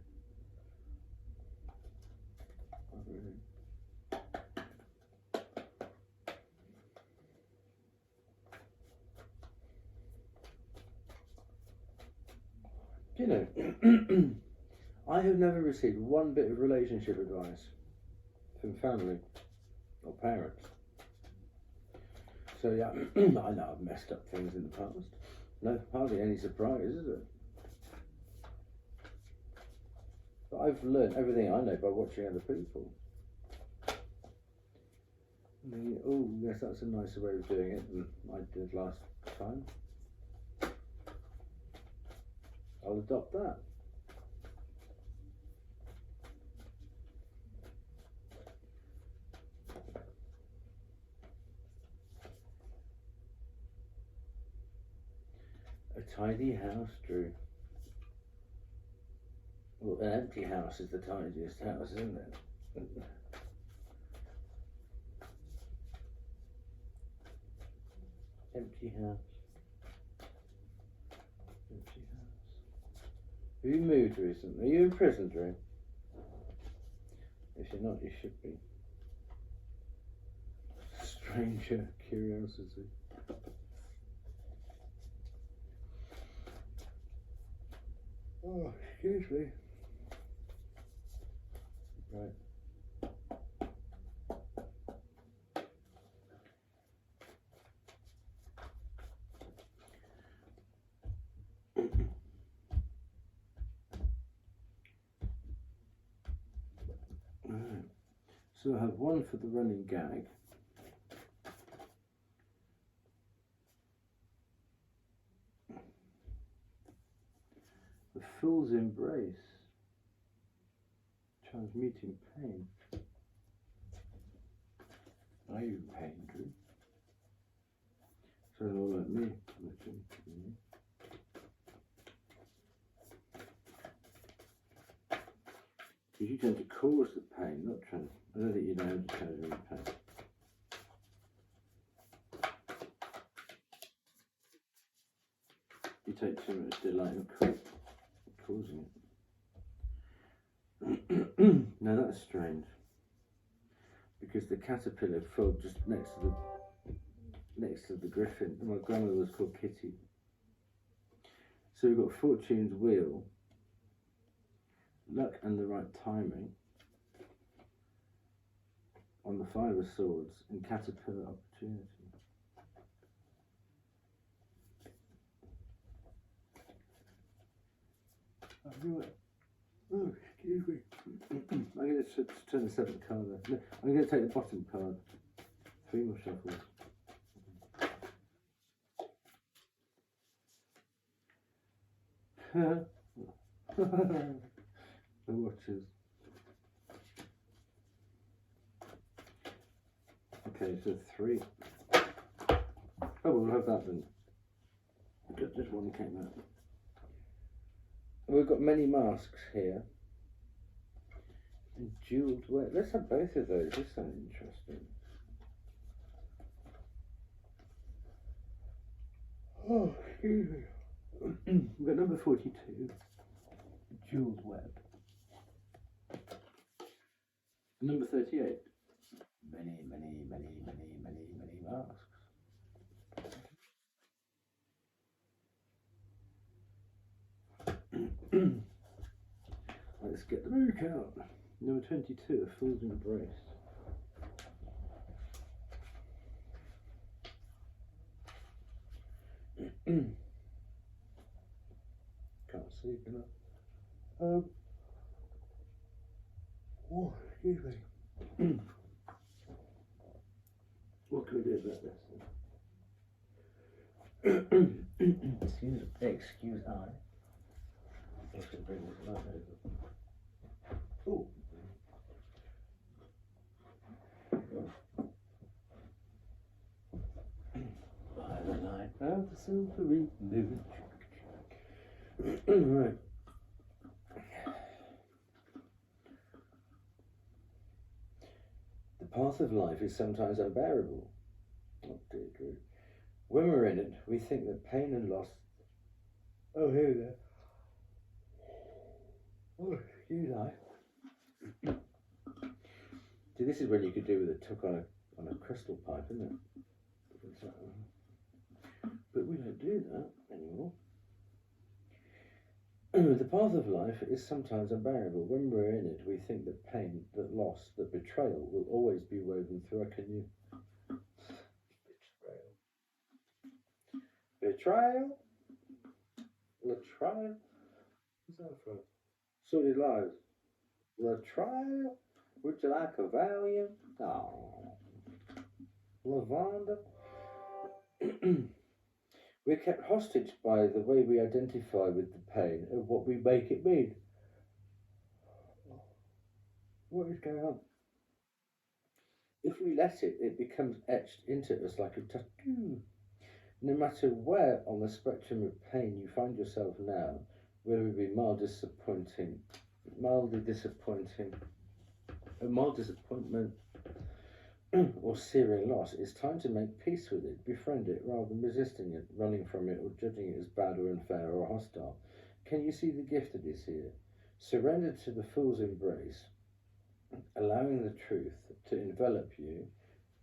Not really. Do you know, I have never received one bit of relationship advice from family or parents. So yeah, I know I've messed up things in the past. No, hardly any surprise, is it? But I've learned everything I know by watching other people. And thinking, oh, yes, that's a nicer way of doing it than I did last time. I'll adopt that. A tidy house, Drew. Well, an empty house is the tidiest house, isn't it? Empty house. Empty house. Have you moved recently? Are you in prison, Drew? If you're not, you should be. Stranger curiosity. Oh, excuse me. Right. Alright. So I have one for the running gag. The fool's embrace. Transmuting pain. Are you in pain, Drew? So all like me. Because you tend to cause the pain, not try. I don't think you know how to cause any pain. You take too much delight in causing it. Now that's strange. Because the caterpillar fell just next to the griffin. My grandmother was called Kitty. So we've got Fortune's wheel, luck and the right timing on the Five of Swords, and caterpillar opportunity. Oh, excuse me. I'm going to turn the seventh card there. No, I'm going to take the bottom card. 3 more shuffles. The watches. Okay, so 3. Oh, we'll have that then. Just one came out. We've got many masks here. And jeweled work. Let's have both of those. This sounds interesting. Oh, excuse me. We've got number 42. Jeweled web. Number 38. Many masks. Let's get the book out. Number 22, A Fool's Embrace. Can't sleep enough. Oh, excuse me. What can we do about this? Excuse I. I can bring this light over. Oh. By the light of the silvery moon. Right. The path of life is sometimes unbearable. Oh dear, Drew. When we're in it, we think that pain and loss. Oh, here we go. Oh, you like. See, this is when you could do with a tuck on a crystal pipe, isn't it? But we don't do that anymore. The path of life is sometimes unbearable. When we're in it, we think that pain, that loss, that betrayal will always be woven through our canoe. Betrayal? Latrine? What's that from? Sordid Lives. Latrine? Would you like a Valium? Oh. Lavanda? We're kept hostage by the way we identify with the pain and what we make it mean. What is going on? If we let it, it becomes etched into us like a tattoo. No matter where on the spectrum of pain you find yourself now, whether it be mildly disappointing, a mild disappointment, or searing loss, it's time to make peace with it, befriend it rather than resisting it, running from it, or judging it as bad or unfair or hostile. Can you see the gift that is here? Surrender to the fool's embrace, allowing the truth to envelop you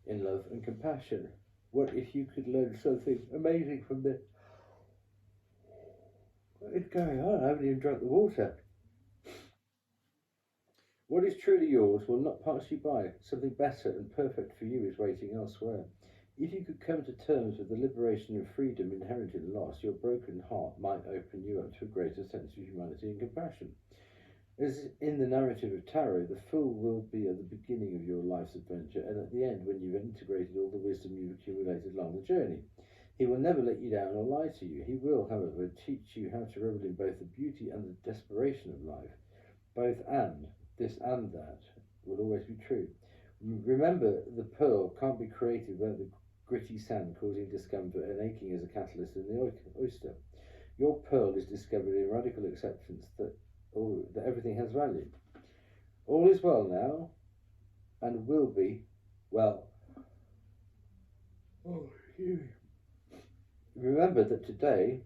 in love and compassion. What if you could learn something amazing from this? What is going on? I haven't even drunk the water. What is truly yours will not pass you by. Something better and perfect for you is waiting elsewhere. If you could come to terms with the liberation and freedom inherent in loss, your broken heart might open you up to a greater sense of humanity and compassion. As in the narrative of Tarot, the fool will be at the beginning of your life's adventure and at the end when you've integrated all the wisdom you've accumulated along the journey. He will never let you down or lie to you. He will, however, teach you how to revel in both the beauty and the desperation of life. Both and, this and that, will always be true. Remember, the pearl can't be created without the gritty sand causing discomfort and aching as a catalyst in the oyster. Your pearl is discovered in radical acceptance that everything has value. All is well now, and will be well. Oh, remember that today,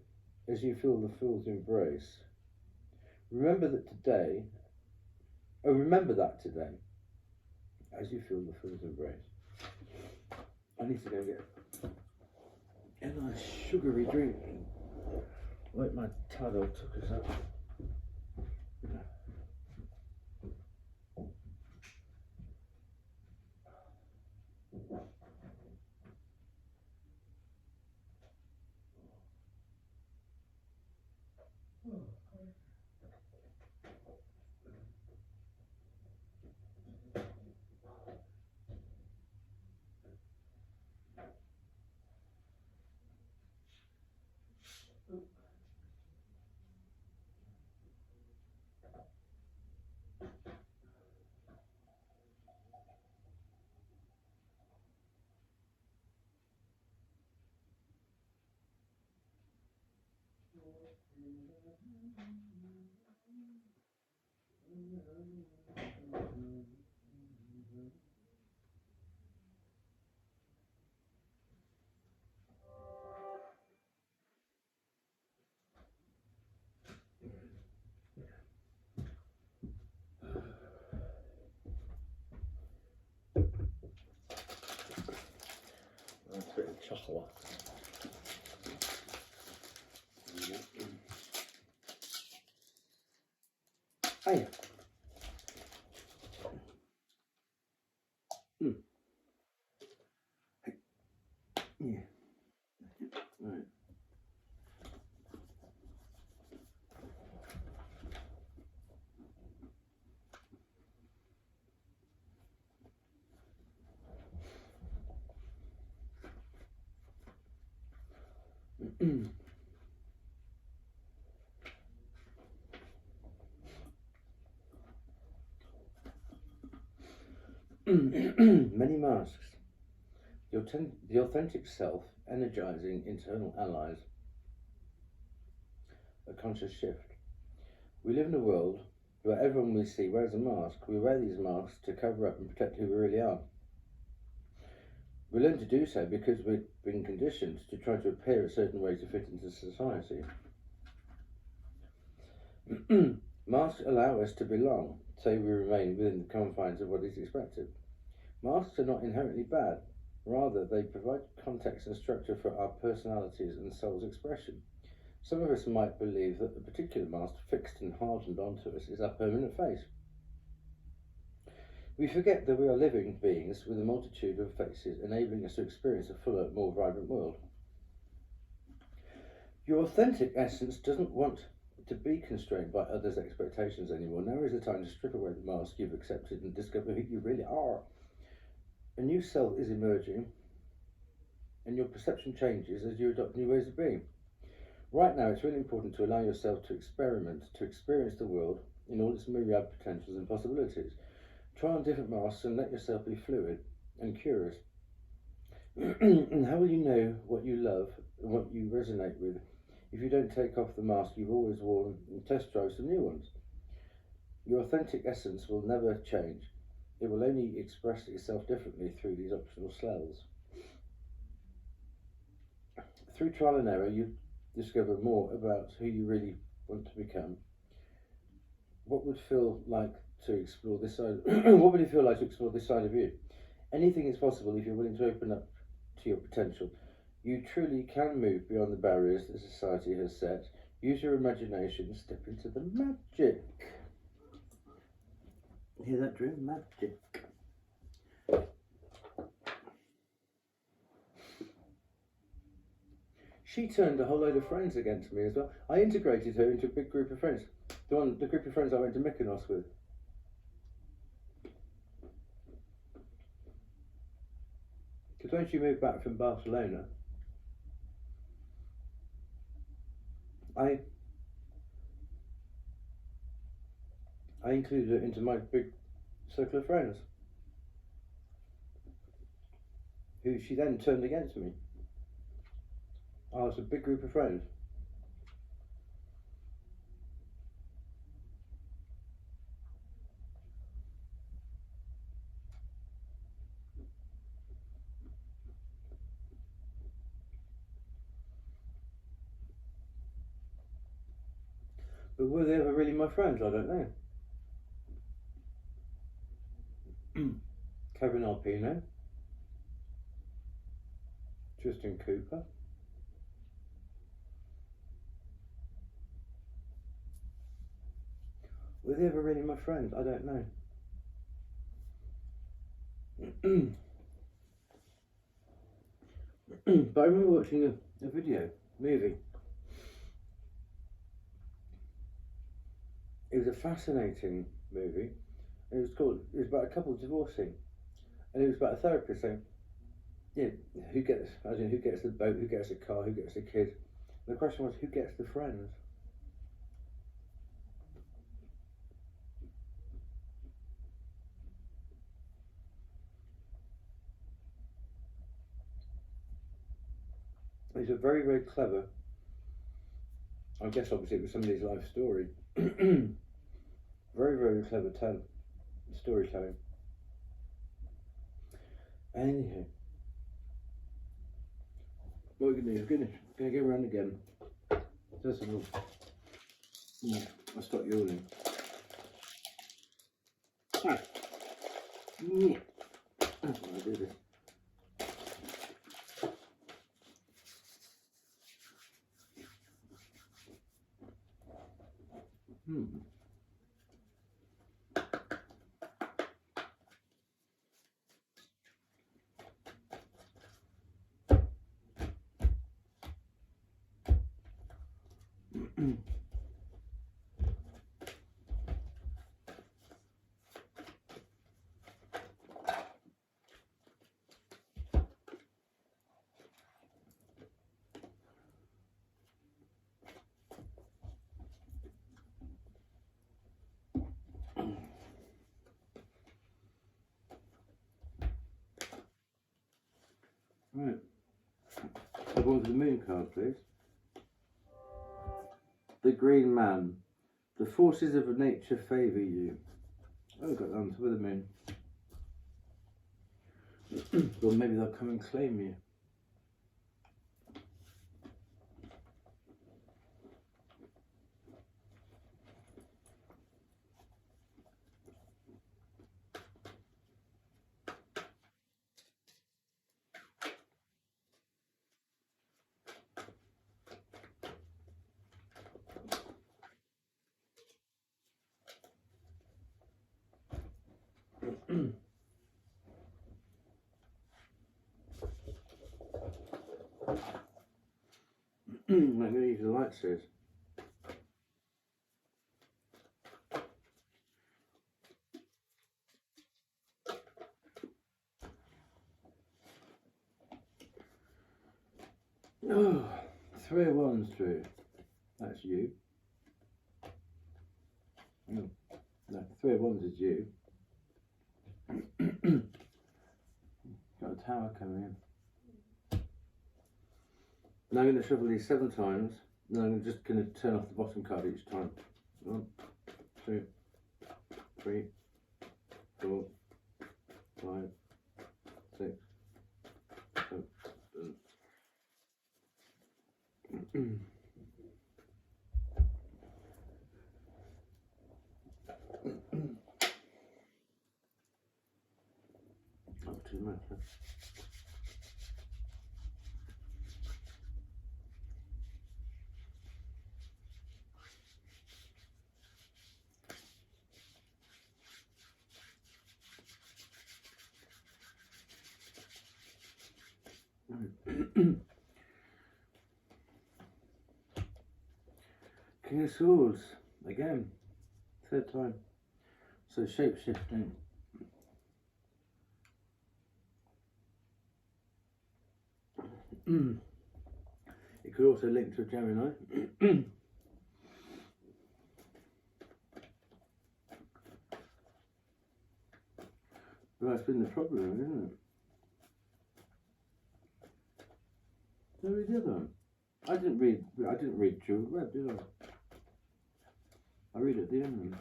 as you feel the fool's embrace, remember that today, as you feel the fool's embrace. I need to go get a nice sugary drink, like my Tado took us up. That's a bit of chocolate. Hiya. Yeah. Right. Many masks. The authentic self, energizing internal allies. A conscious shift. We live in a world where everyone we see wears a mask. We wear these masks to cover up and protect who we really are. We learn to do so because we've been conditioned to try to appear a certain way to fit into society. Masks allow us to belong, so we remain within the confines of what is expected. Masks are not inherently bad, rather, they provide context and structure for our personalities and soul's expression. Some of us might believe that a particular mask fixed and hardened onto us is our permanent face. We forget that we are living beings with a multitude of faces, enabling us to experience a fuller, more vibrant world. Your authentic essence doesn't want to be constrained by others' expectations anymore. Now is the time to strip away the mask you've accepted and discover who you really are. A new self is emerging, and your perception changes as you adopt new ways of being. Right now, it's really important to allow yourself to experiment, to experience the world in all its myriad potentials and possibilities. Try on different masks and let yourself be fluid and curious. And how will you know what you love and what you resonate with if you don't take off the mask you've always worn and test drive some new ones? Your authentic essence will never change. It will only express itself differently through these optional cells. Through trial and error, you discover more about who you really want to become. What would feel like to explore this side? What would it feel like to explore this side of you? Anything is possible if you're willing to open up to your potential. You truly can move beyond the barriers that society has set. Use your imagination, step into the magic. Hear that, Drew? Magic. She turned a whole load of friends against me as well. I integrated her into a big group of friends. The group of friends I went to Mykonos with. Because when she moved back from Barcelona, I included her into my big circle of friends, who she then turned against me. I was a big group of friends. But were they ever really my friends? I don't know. Kevin Alpino, Tristan Cooper. Were they ever really my friends? I don't know. But I remember watching a movie. It was a fascinating movie. It was about a couple divorcing, and it was about a therapist saying, yeah, who gets the boat, who gets the car, who gets the kid. And the question was, who gets the friends? It's a very, very clever, I guess obviously it was somebody's life story. Very, very clever storytelling. Anyhow, what we're going to do is going to go around again. First of all, I'll stop yawning. That's why I do this. Right. I'll go on to the moon card, please. The Green Man. The forces of nature favour you. Oh, got that on top of the moon. Or maybe they'll come and claim you. I'm going to use the light screws. Oh, 3 of 1s through. That's you. No, 3 of 1s is you. Got a tower coming in. Now I'm going to shuffle these 7 times. Then I'm just going to turn off the bottom card each time. 1, 2, 3, 4, 5, 6, 7. Not too much. Huh? King of Swords again, 3rd time. So shape shifting. It could also link to a Gemini. Well, that's been the problem, isn't it? No, we didn't. I didn't read Jewel Web, did I? I read at the end.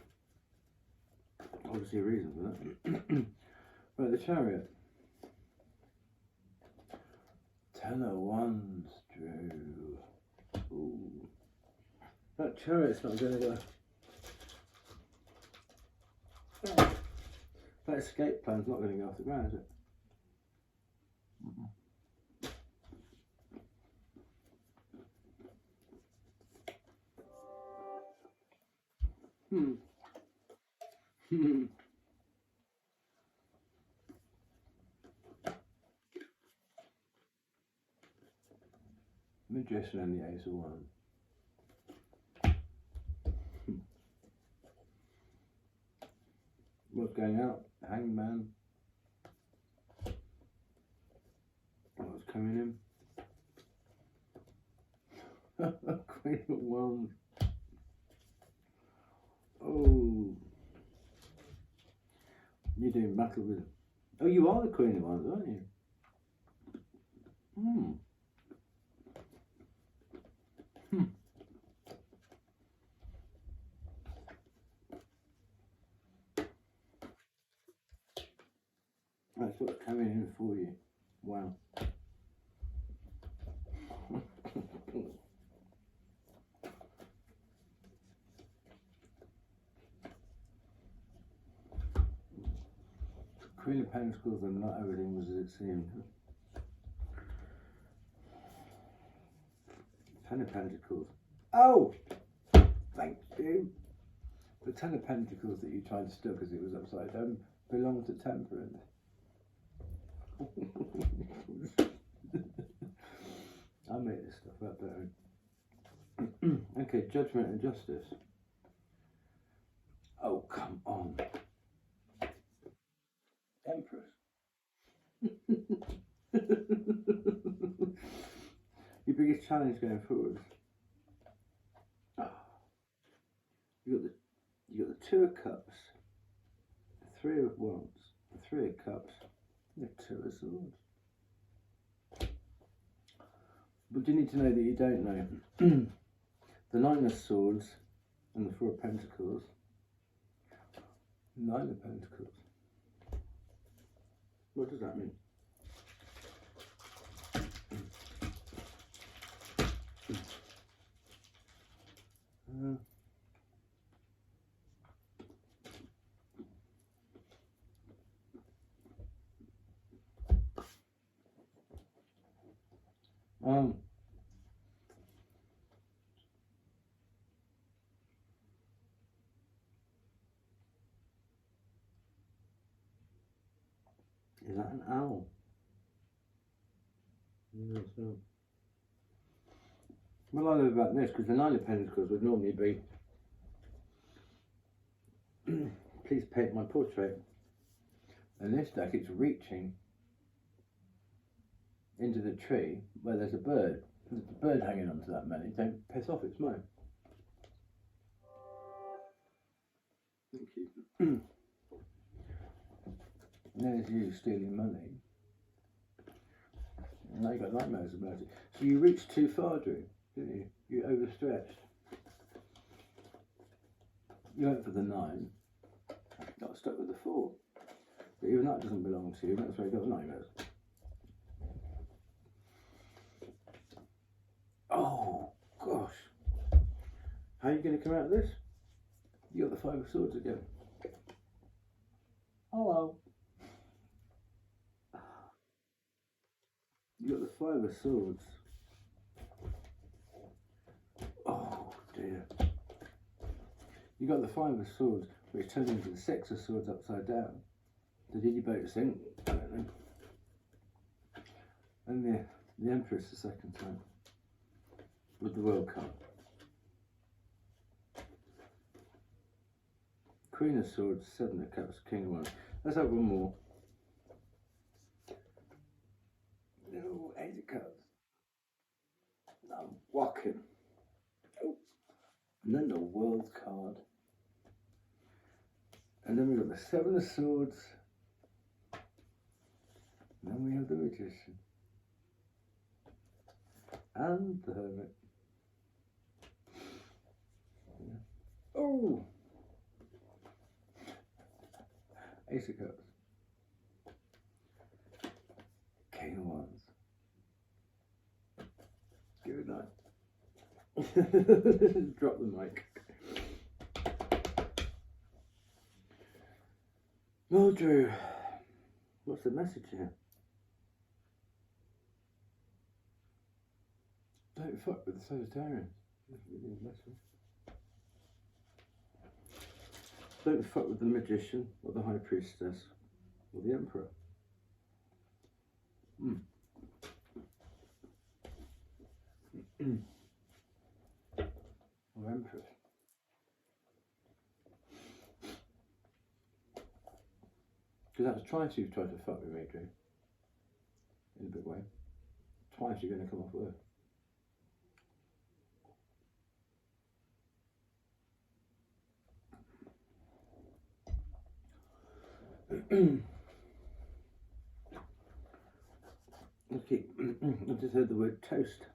Obviously a reason for that. Right, the Chariot. 10 of 1s, Drew. Ooh. That Chariot's not going to go. That escape plan's not going to go off the ground, is it? Magician and the Ace of Wands. What's going out? Hangman. What's coming in? Queen of Wands. Oh. You're doing battle with. Oh, you are the Queen of Wands, aren't you? That's what's coming in for you. Wow. Queen of Pentacles and not everything was as it seemed. 10 of Pentacles. Oh! Thank you. The 10 of Pentacles that you tried to steal because it was upside down belonged to Temperance. I made this stuff up there. Okay, Judgment and Justice. Oh, come on. Empress. Your biggest challenge going forward. You got the 2 of Cups, the 3 of Wands, the 3 of Cups, and the 2 of Swords. But you need to know that you don't know. The 9 of Swords and the 4 of Pentacles. 9 of Pentacles. What does that mean? Is that an owl? No, it's not. Well, I know about this because the Nine of Pentacles would normally be, please paint my portrait. And this deck, it's reaching into the tree where there's a bird. There's a bird hanging onto that money. Don't piss off, it's mine. Thank you. There's you stealing money. Now you got nightmares about it. So you reached too far, Drew, didn't you? You overstretched. You went for the 9. Got stuck with the 4. But even that doesn't belong to you. That's why you got the nightmares. Oh gosh. How are you going to come out of this? You got the 5 of Swords again. Hello. You got the 5 of Swords. Oh dear. You got the 5 of Swords, which turns into the 6 of Swords upside down. So did you both sink? I don't know. And the Empress the second time. With the World card. Queen of Swords, 7 of Cups, King of Wands. Let's have one more. No, 8 of Cups. I'm walking. Oh. And then the World card. And then we've got the 7 of Swords. And then we have the Magician. And the Hermit. Yeah. Oh! Ace of Cups. King of Wands. Good night. Drop the mic. Well, Drew, what's the message here? Don't fuck with the Sagittarius. Don't fuck with the Magician, or the High Priestess, or the Emperor. Or Empress. Because that's twice you've tried to fuck with me, Drew. In a big way. Twice you're going to come off work. Okay, I just heard the word toast.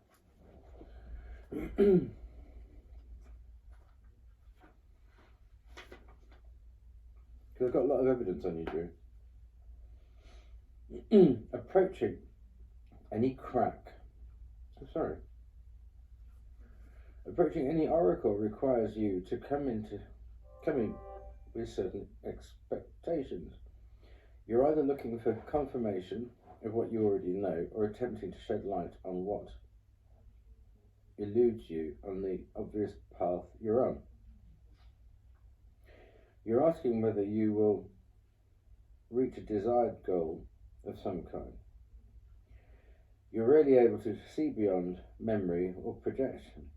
Because I've got a lot of evidence on you, Drew. Approaching any crack. Oh, sorry. Approaching any oracle requires you to come in with certain expectations. You're either looking for confirmation of what you already know or attempting to shed light on what eludes you on the obvious path you're on. You're asking whether you will reach a desired goal of some kind. You're rarely able to see beyond memory or projection.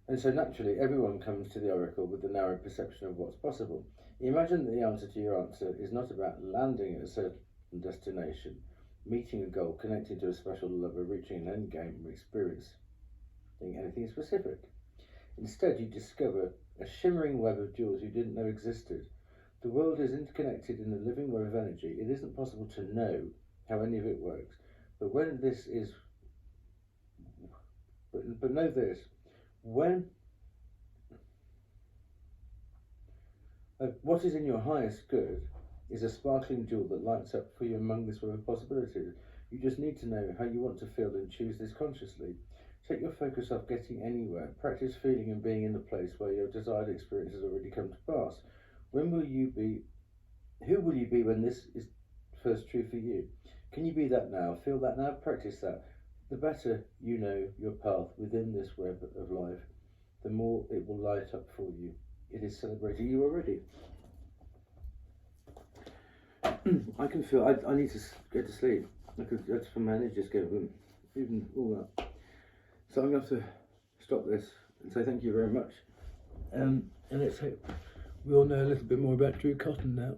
And so naturally, everyone comes to the oracle with a narrow perception of what's possible. Imagine that the answer to your answer is not about landing at a certain destination, meeting a goal, connecting to a special lover, reaching an end game, or experiencing anything specific. Instead, you discover a shimmering web of jewels you didn't know existed. The world is interconnected in a living web of energy. It isn't possible to know how any of it works. But when this is... But know this. When what is in your highest good is a sparkling jewel that lights up for you among this web of possibilities. You just need to know how you want to feel and choose this consciously. Take your focus off getting anywhere. Practice feeling and being in the place where your desired experience has already come to pass. Who will you be when this is first true for you? Can you be that now? Feel that now? Practice that. The better you know your path within this web of life, the more it will light up for you. It is celebrating you already. I can feel, I need to go to sleep. I just from my energy just go boom, even all that. So I'm going to have to stop this and say thank you very much. And let's hope we all know a little bit more about Drew Cotton now.